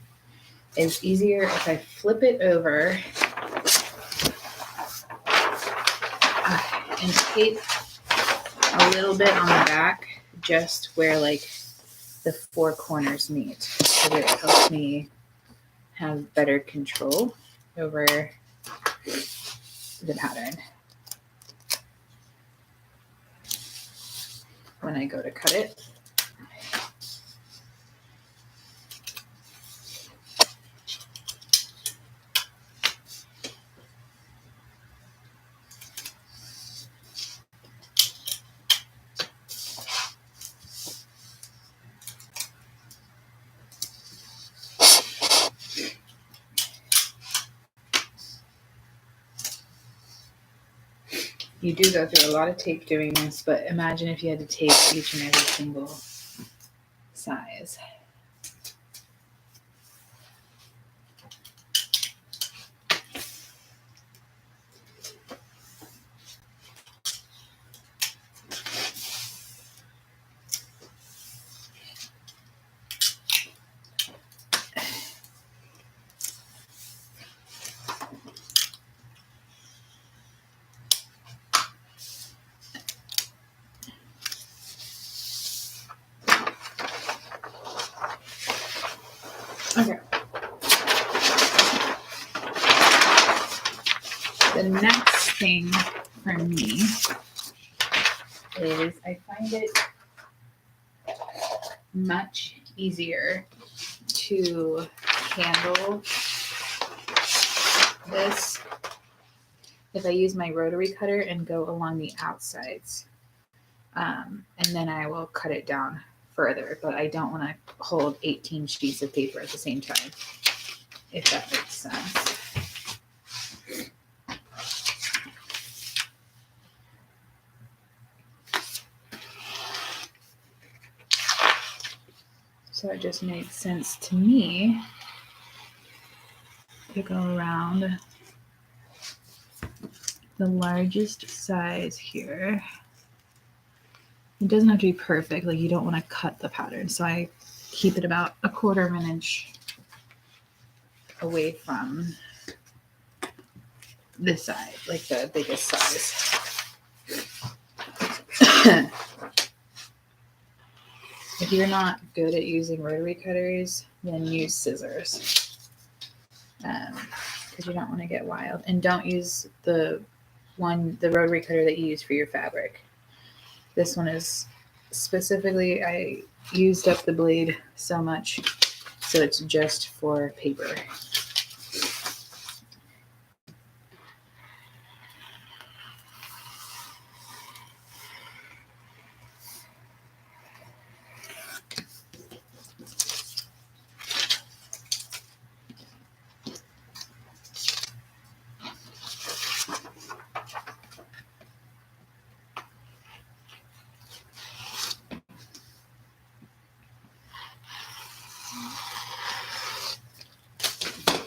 it's easier if I flip it over and tape a little bit on the back, just where like the four corners meet, so that it helps me have better control over the pattern when I go to cut it. You do go through a lot of tape doing this, but imagine if you had to tape each and every single size. Okay. The next thing for me is I find it much easier to handle this if I use my rotary cutter and go along the outsides. And then I will cut it down further, but I don't want to hold 18 sheets of paper at the same time, if that makes sense. So it just makes sense to me to go around the largest size here. It doesn't have to be perfect, like you don't want to cut the pattern, so I keep it about 1/4 of an inch away from this side, like the biggest size. If you're not good at using rotary cutters, then use scissors, because you don't want to get wild. And don't use the rotary cutter that you use for your fabric. This one is specifically, I used up the blade so much, so it's just for paper.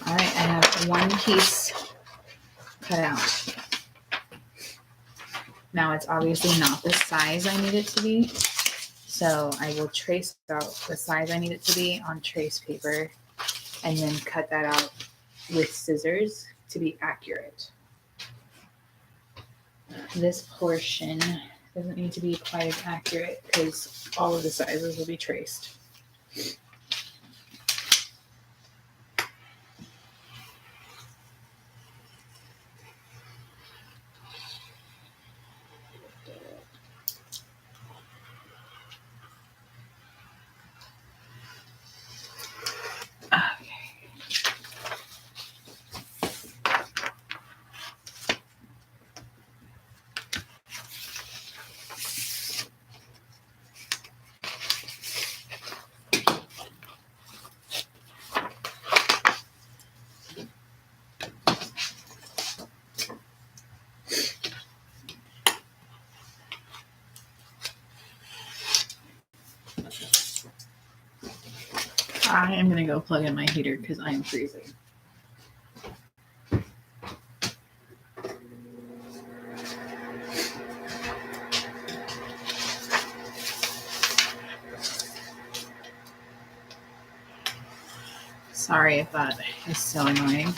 All right, I have one piece cut out. Now it's obviously not the size I need it to be, so I will trace out the size I need it to be on trace paper and then cut that out with scissors to be accurate. This portion doesn't need to be quite as accurate because all of the sizes will be traced. I am going to go plug in my heater because I am freezing. Sorry if that is so annoying.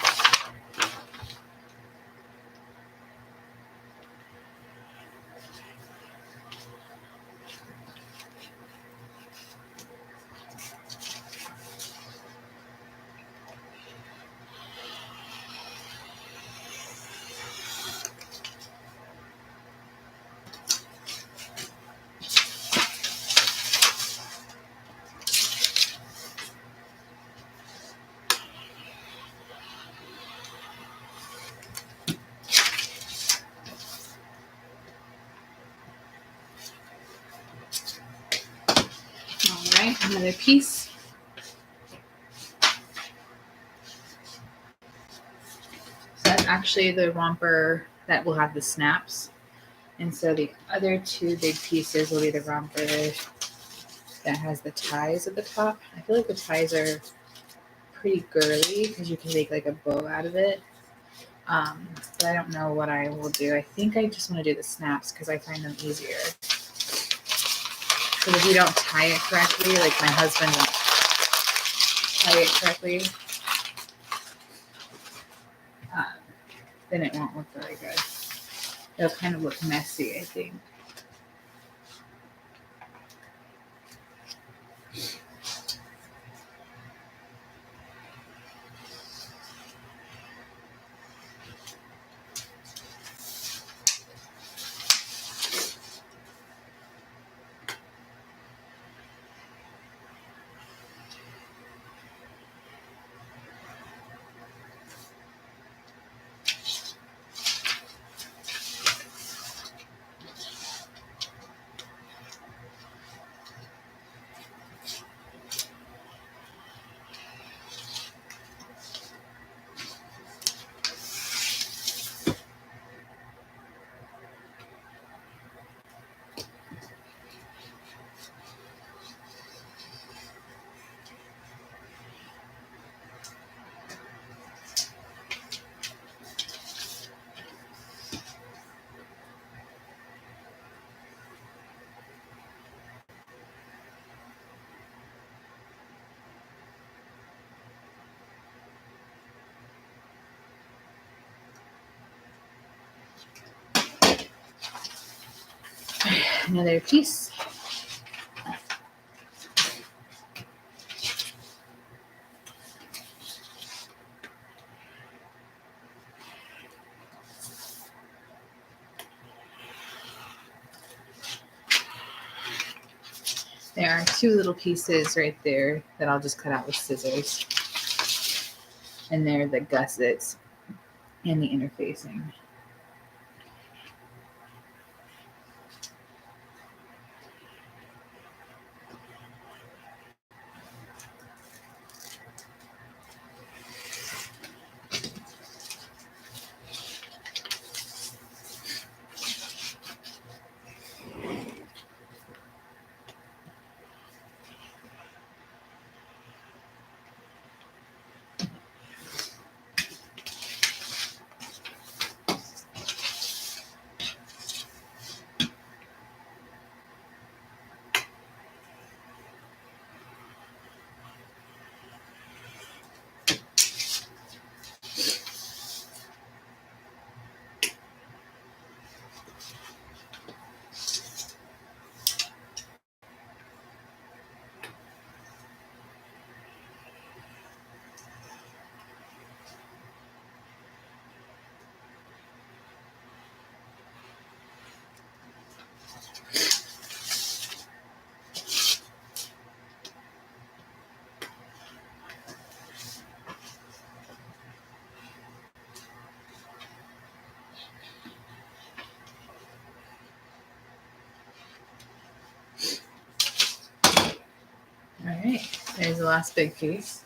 All right, another piece. So that's actually the romper that will have the snaps. And so the other two big pieces will be the romper that has the ties at the top. I feel like the ties are pretty girly because you can make like a bow out of it. But I don't know what I will do. I think I just want to do the snaps because I find them easier. Because if you don't tie it correctly, like my husband won't tie it correctly, then it won't look very good. It'll kind of look messy, I think. Another piece. There are two little pieces right there that I'll just cut out with scissors. And they're the gussets and the interfacing. All right, there's the last big piece.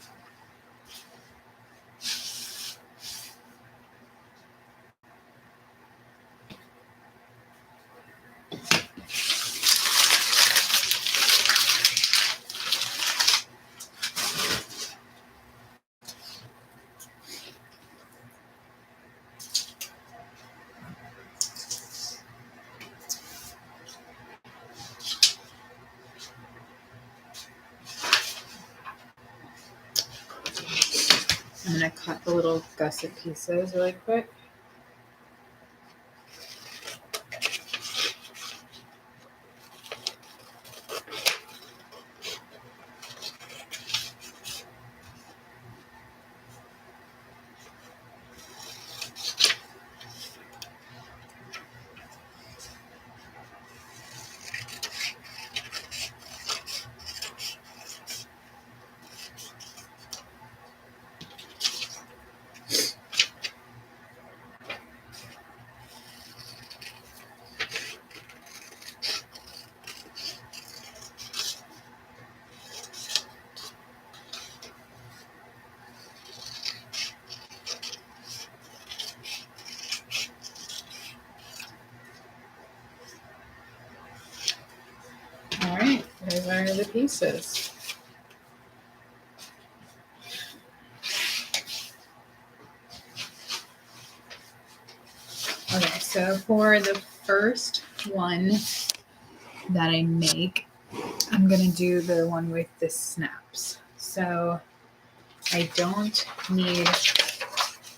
I'm going to cut the little gusset pieces really quick. are the pieces. Okay, so for the first one that I make, I'm going to do the one with the snaps. So I don't need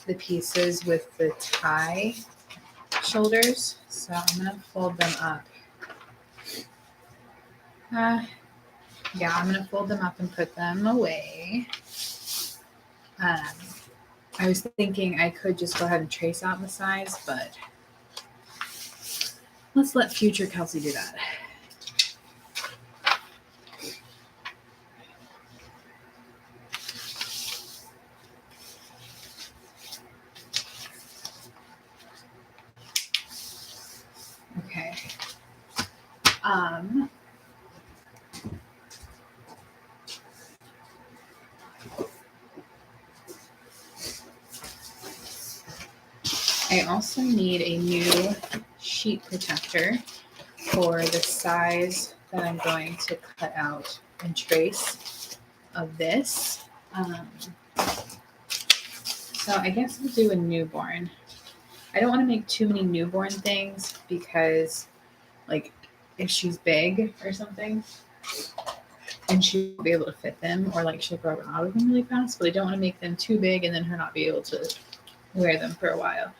the pieces with the tie shoulders, so I'm going to fold them up. Yeah, I'm going to fold them up and put them away. I was thinking I could just go ahead and trace out the size, but let's let future Kelsey do that. Okay. I also need a new sheet protector for the size that I'm going to cut out and trace of this. So I guess I'll do a newborn. I don't want to make too many newborn things because, like, if she's big or something and she won't be able to fit them, or like she'll grow out of them really fast, but I don't want to make them too big and then her not be able to wear them for a while.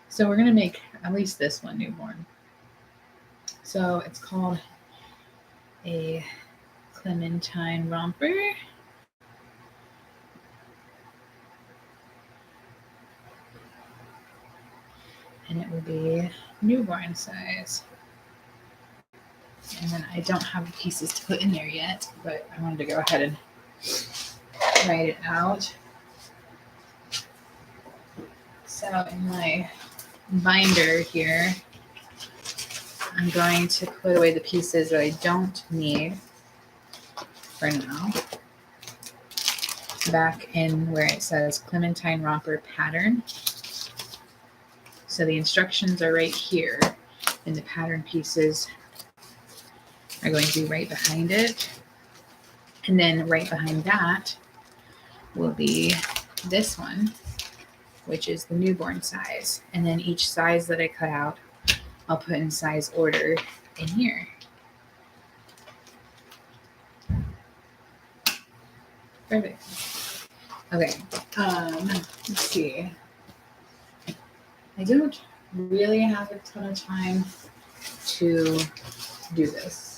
So we're going to make at least this one newborn. So it's called a Clementine romper. And it will be newborn size. And then I don't have the pieces to put in there yet, but I wanted to go ahead and write it out. So in my binder here, I'm going to put away the pieces that I don't need for now. Back in where it says Clementine romper pattern. So the instructions are right here, and the pattern pieces are going to be right behind it. And then right behind that will be this one, which is the newborn size. And then each size that I cut out, I'll put in size order in here. Perfect. Okay, let's see. I don't really have a ton of time to do this.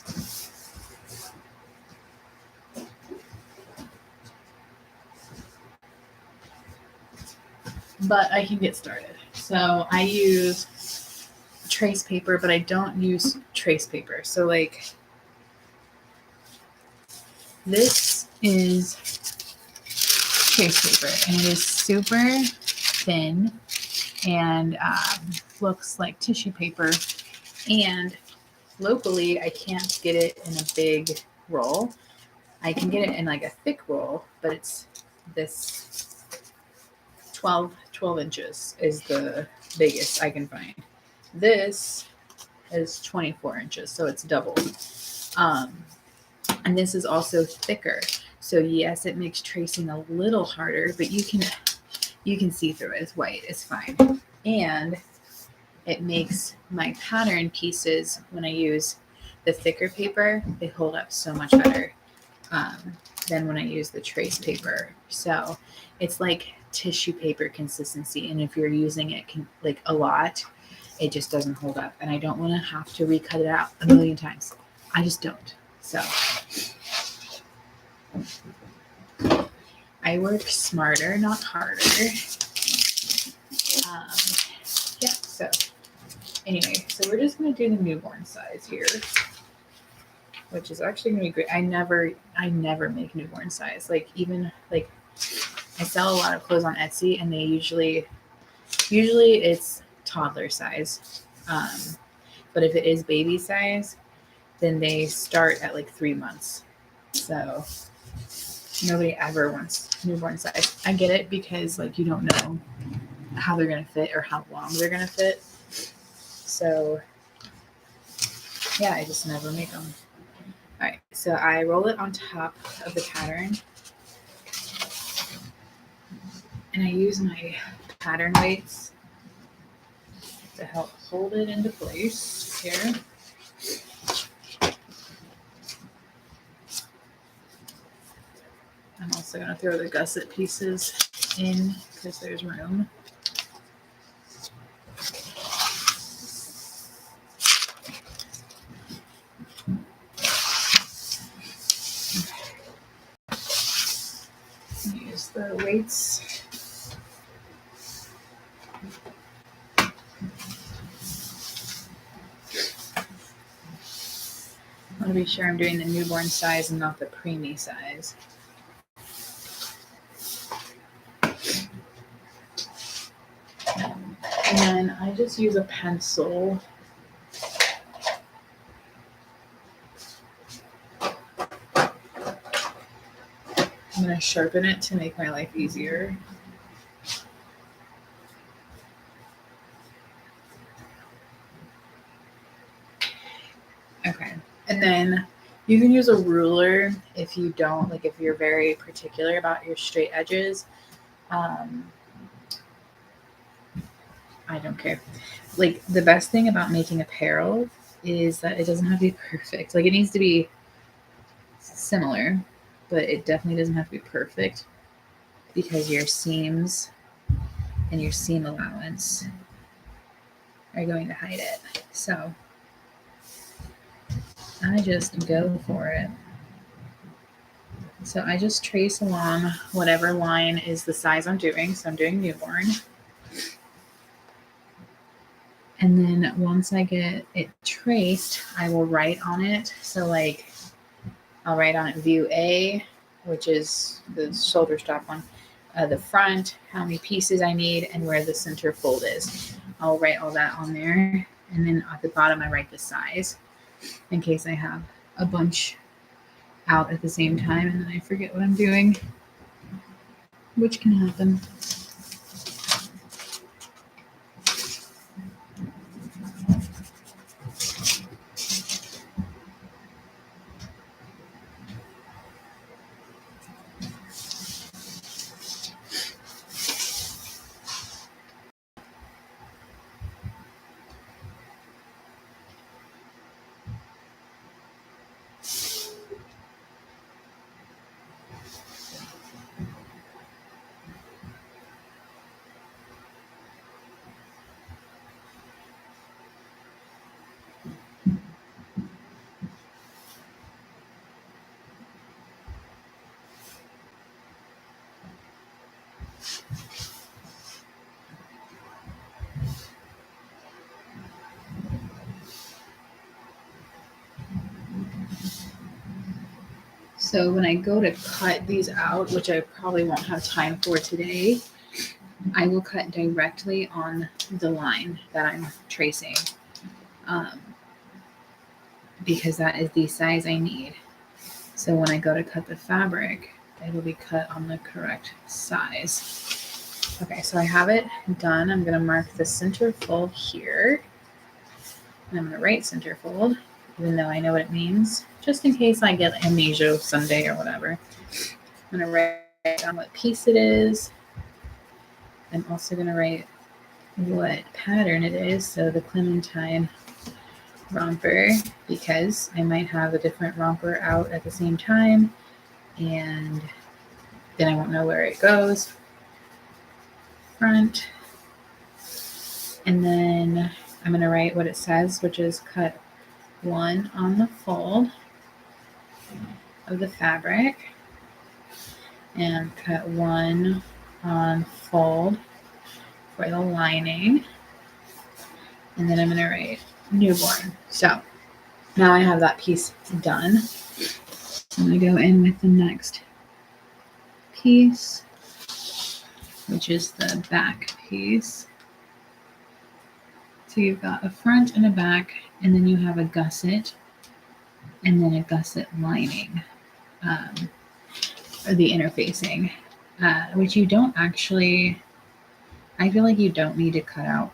But I can get started. So I use trace paper, but I don't use trace paper. So like this is trace paper and it is super thin and looks like tissue paper. And locally, I can't get it in a big roll. I can get it in like a thick roll, but it's this 12 inches is the biggest I can find. This is 24 inches, so it's double. And this is also thicker. So yes, it makes tracing a little harder, but you can see through it. It's white. It's fine. And it makes my pattern pieces, when I use the thicker paper, they hold up so much better than when I use the trace paper. So it's like tissue paper consistency. And if you're using it like a lot, it just doesn't hold up. And I don't want to have to recut it out a million times. I just don't. So I work smarter, not harder. Yeah, so anyway, so we're just going to do the newborn size here, which is actually going to be great. I never make newborn size. Like, even like I sell a lot of clothes on Etsy, and they usually it's toddler size. But if it is baby size, then they start at like 3 months. So nobody ever wants newborn size. I get it, because like you don't know how they're going to fit or how long they're going to fit. So yeah, I just never make them. All right, So I roll it on top of the pattern, and I use my pattern weights to help hold it into place here. I'm also going to throw the gusset pieces in because there's room. Use the weights. I want to be sure I'm doing the newborn size and not the preemie size. And then I just use a pencil. I'm going to sharpen it to make my life easier. Okay. And then you can use a ruler if you don't, like if you're very particular about your straight edges. I don't care. Like the best thing about making apparel is that it doesn't have to be perfect. Like it needs to be similar, but it definitely doesn't have to be perfect because your seams and your seam allowance are going to hide it. So I just go for it. So I just trace along whatever line is the size I'm doing. So I'm doing newborn. And then once I get it traced, I will write on it. So like I'll write on it view A, which is the shoulder strap one, the front, how many pieces I need, and where the center fold is. I'll write all that on there. And then at the bottom, I write the size in case I have a bunch out at the same time and then I forget what I'm doing, which can happen. So when I go to cut these out, which I probably won't have time for today, I will cut directly on the line that I'm tracing because that is the size I need. So when I go to cut the fabric, it will be cut on the correct size. Okay, so I have it done. I'm going to mark the center fold here. And I'm going to write center fold, even though I know what it means, just in case I get amnesia someday or whatever. I'm going to write down what piece it is. I'm also going to write what pattern it is. So the Clementine romper, because I might have a different romper out at the same time, and then I won't know where it goes. Front. And then I'm going to write what it says, which is cut 1 on the fold of the fabric and cut 1 on fold for the lining. And then I'm going to write newborn. So now I have that piece done. I'm going to go in with the next piece, which is the back piece. So you've got a front and a back, and then you have a gusset, and then a gusset lining, or the interfacing, which you don't actually, I feel like you don't need to cut out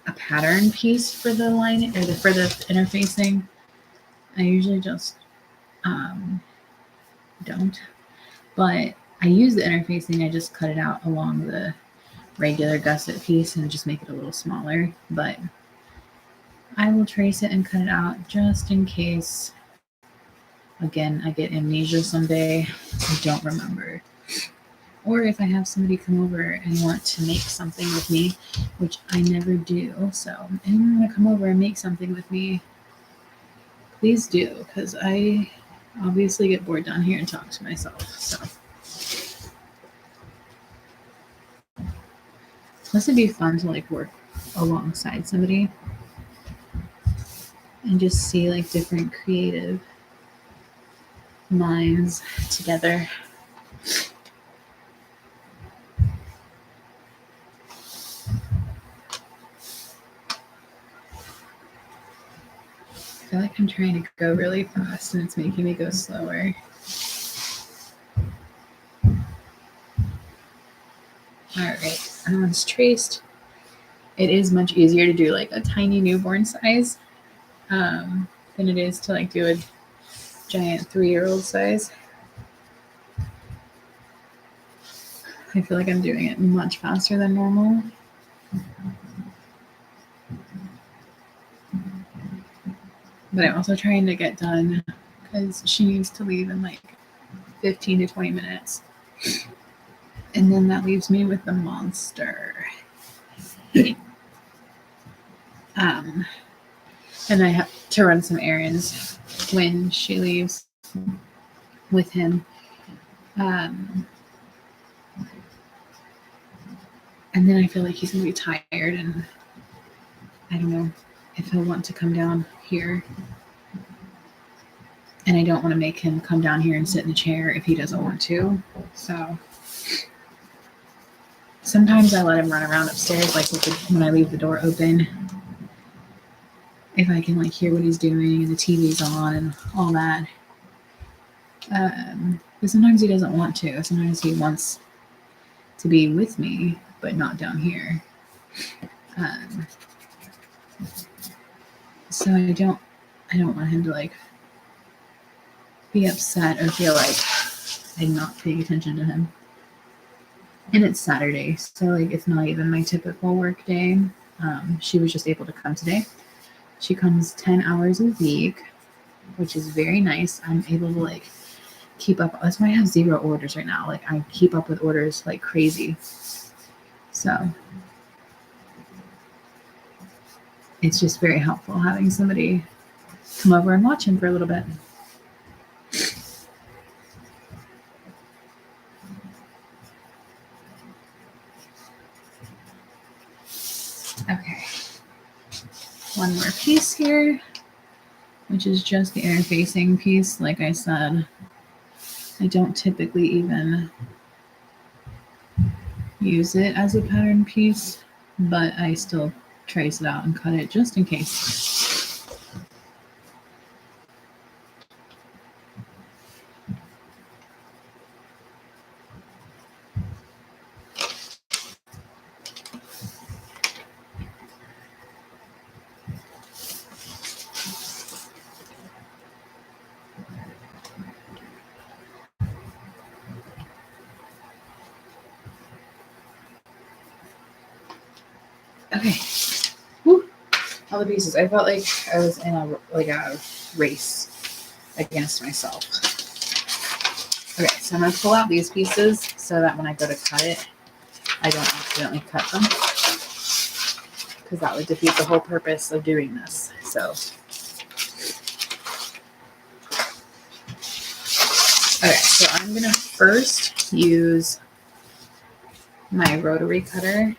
a pattern piece for the lining or for the interfacing. I usually just don't. But I use the interfacing. I just cut it out along the regular gusset piece and just make it a little smaller. But I will trace it and cut it out just in case, again, I get amnesia someday. I don't remember. Or if I have somebody come over and want to make something with me, which I never do. So if anyone want to come over and make something with me, please do, because I obviously get bored down here and talk to myself. So plus it'd be fun to like work alongside somebody and just see like different creative minds together. I feel like I'm trying to go really fast and it's making me go slower. All right, that one's traced. It is much easier to do like a tiny newborn size than it is to like do a giant 3-year-old size. I feel like I'm doing it much faster than normal. But I'm also trying to get done because she needs to leave in like 15 to 20 minutes. And then that leaves me with the monster. And I have to run some errands when she leaves with him. And then I feel like he's going to be tired and I don't know if he'll want to come down here. And I don't want to make him come down here and sit in the chair if he doesn't want to. So sometimes I let him run around upstairs, like when I leave the door open. If I can like hear what he's doing and the TV's on and all that. But sometimes he doesn't want to. Sometimes he wants to be with me, but not down here. So I don't want him to like be upset or feel like I'm not paying attention to him. And it's Saturday, so like it's not even my typical work day. She was just able to come today. She comes 10 hours a week, which is very nice. I'm able to like keep up. That's why I have 0 orders right now. Like I keep up with orders like crazy. So it's just very helpful having somebody come over and watch him for a little bit. Okay. One more piece here, which is just the interfacing piece. Like I said, I don't typically even use it as a pattern piece, but I still trace it out and cut it just in case. Okay. Woo. All the pieces. I felt like I was in a race against myself. Okay, so I'm going to pull out these pieces so that when I go to cut it, I don't accidentally cut them, because that would defeat the whole purpose of doing this. So, okay, so I'm going to first use my rotary cutter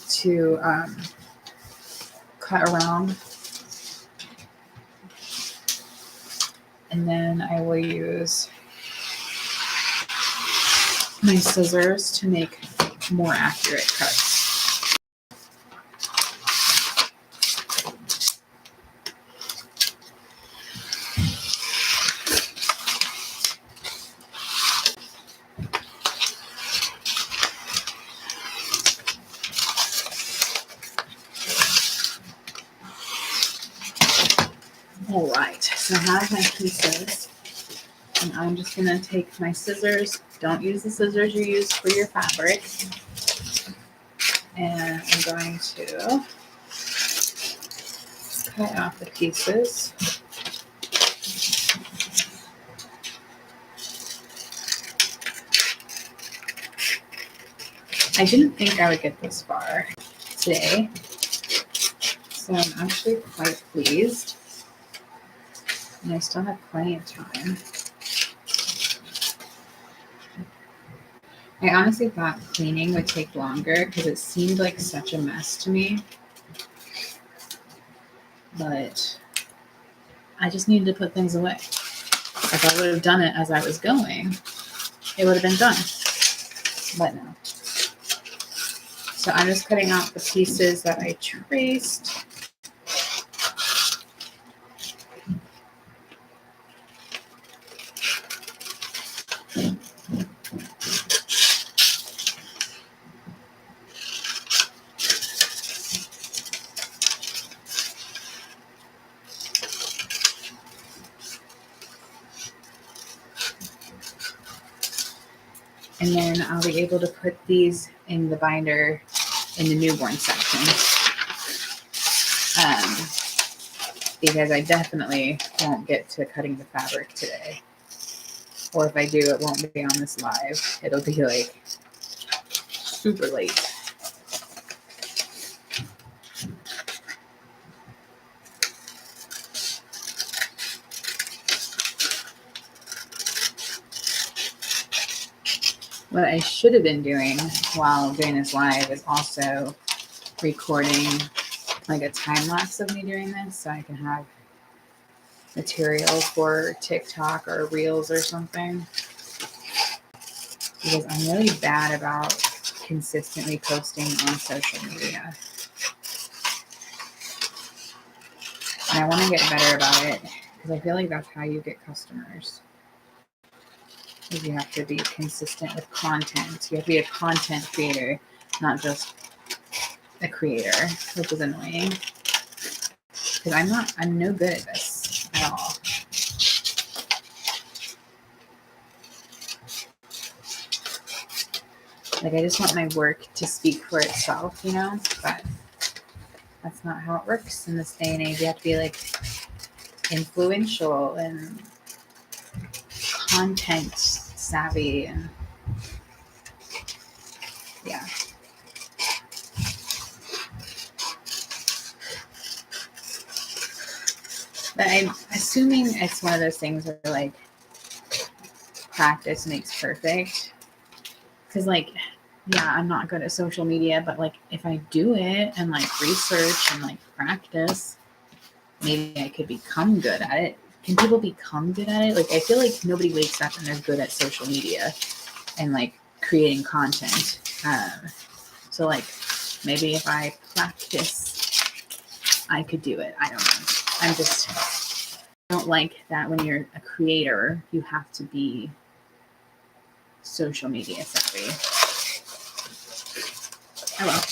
to cut around, and then I will use my scissors to make more accurate cuts. All right, So I have my pieces, and I'm just going to take my scissors. Don't use the scissors you use for your fabric. And I'm going to cut off the pieces. I didn't think I would get this far today, so I'm actually quite pleased. And I still have plenty of time. I honestly thought cleaning would take longer because it seemed like such a mess to me. But I just needed to put things away. If I would have done it as I was going, it would have been done. But no. So I'm just cutting out the pieces that I traced. And then I'll be able to put these in the binder in the newborn section. Because I definitely won't get to cutting the fabric today. Or if I do, it won't be on this live. It'll be like super late. What I should have been doing while doing this live is also recording like a time lapse of me doing this so I can have material for TikTok or Reels or something. Because I'm really bad about consistently posting on social media. And I want to get better about it because I feel like that's how you get customers. Is you have to be consistent with content. You have to be a content creator, not just a creator, which is annoying. Because I'm no good at this at all. Like, I just want my work to speak for itself, you know? But that's not how it works in this day and age. You have to be, like, influential and content savvy and, yeah. But I'm assuming it's one of those things where, like, practice makes perfect. Because, like, yeah, I'm not good at social media, but, like, if I do it and, like, research and, like, practice, maybe I could become good at it. Can people become good at it? Like, I feel like nobody wakes up and they're good at social media and, like, creating content. So, like, maybe if I practice, I could do it. I don't know. I don't like that when you're a creator, you have to be social media savvy. Oh well.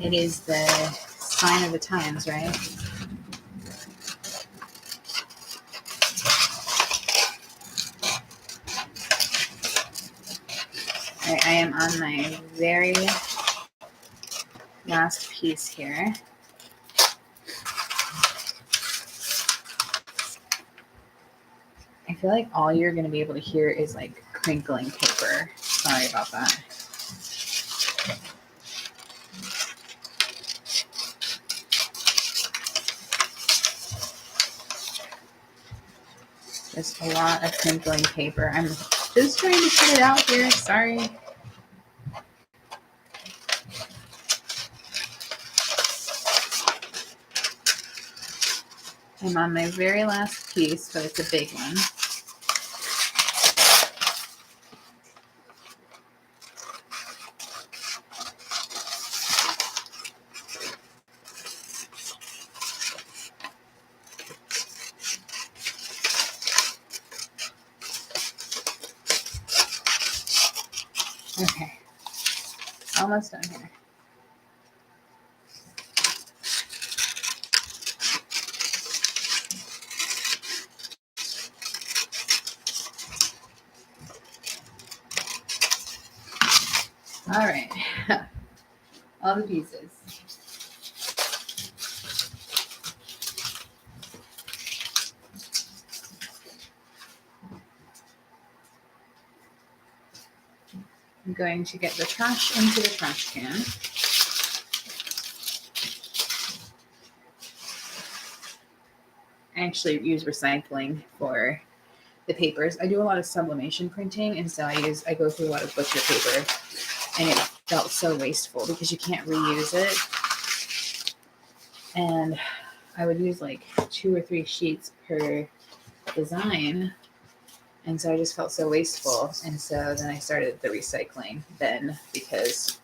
It is the sign of the times, right? All right, I am on my very last piece here. I feel like all you're going to be able to hear is like crinkling paper. Sorry about that. Just a lot of crinkling paper. I'm just trying to put it out here. Sorry. I'm on my very last piece, but it's a big one. Okay. Almost done here. all the pieces. I'm going to get the trash into the trash can. I actually use recycling for the papers. I do a lot of sublimation printing, and so I go through a lot of butcher paper, and it felt so wasteful because you can't reuse it. And I would use like 2 or 3 sheets per design, and so I just felt so wasteful. And so then I started the recycling then, because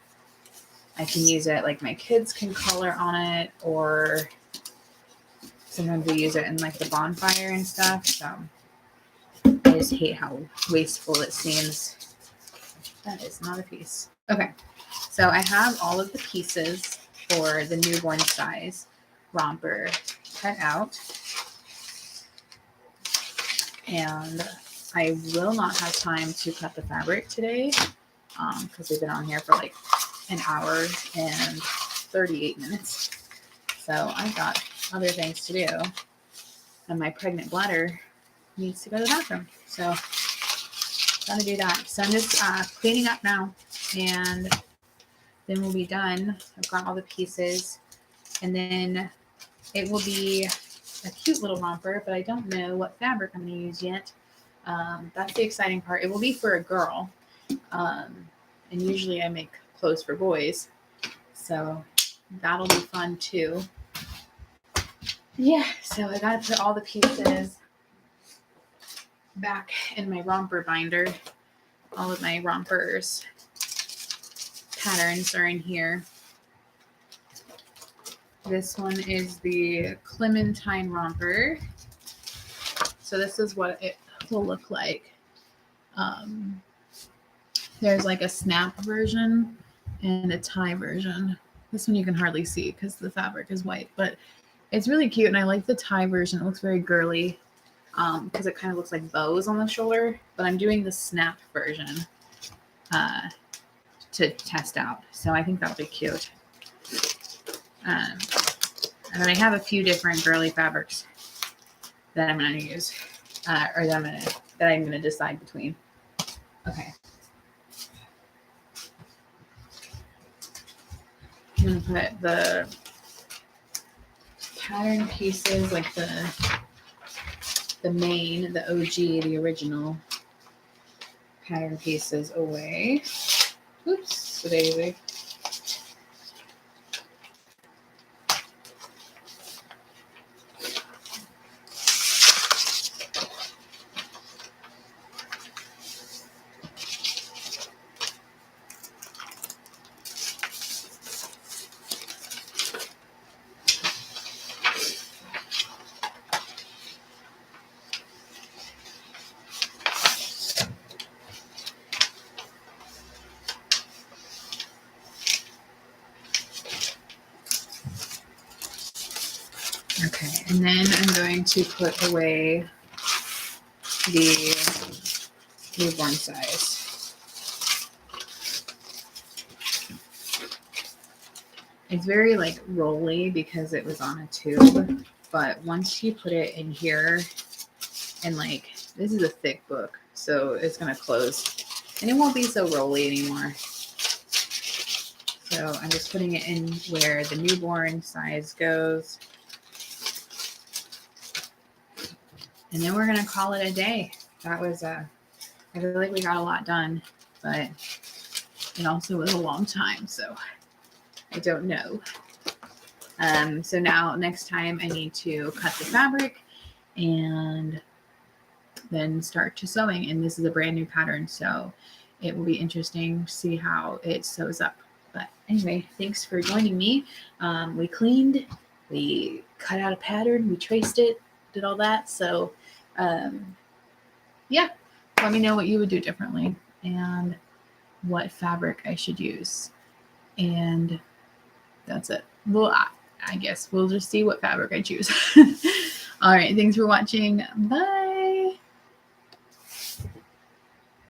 I can use it, like my kids can color on it, or sometimes we use it in like the bonfire and stuff. So I just hate how wasteful it seems. That is not a piece. Okay, so I have all of the pieces for the newborn size romper cut out. And I will not have time to cut the fabric today because we've been on here for like an hour and 38 minutes. So I've got other things to do. And my pregnant bladder needs to go to the bathroom. So gotta do that. So I'm just cleaning up now, and then we'll be done. I've got all the pieces, and then it will be a cute little romper, but I don't know what fabric I'm going to use yet. That's the exciting part. It will be for a girl, and usually I make clothes for boys, so that'll be fun too. Yeah, so I got to put all the pieces back in my romper binder. All of my rompers patterns are in here. This one is the Clementine romper. So this is what it will look like. There's like a snap version and a tie version. This one you can hardly see because the fabric is white, but it's really cute, and I like the tie version. It looks very girly because it kind of looks like bows on the shoulder, but I'm doing the snap version to test out. So I think that'll be cute. And then I have a few different girly fabrics that I'm going to use, or that I'm going to decide between. Okay. I'm going to put the pattern pieces, like the main, the OG, the original pattern pieces away. Oops, daisy. Okay, and then I'm going to put away the newborn size. It's very like rolly because it was on a tube, but once you put it in here, and like this is a thick book, so it's gonna close and it won't be so rolly anymore. So I'm just putting it in where the newborn size goes. And then we're going to call it a day. That was I feel like we got a lot done, but it also was a long time. So I don't know. So now next time I need to cut the fabric and then start to sewing. And this is a brand new pattern, so it will be interesting to see how it sews up. But anyway, thanks for joining me. We cleaned, we cut out a pattern, we traced it, did all that. So yeah, let me know what you would do differently and what fabric I should use. And that's it. Well, I guess we'll just see what fabric I choose. All right. Thanks for watching. Bye.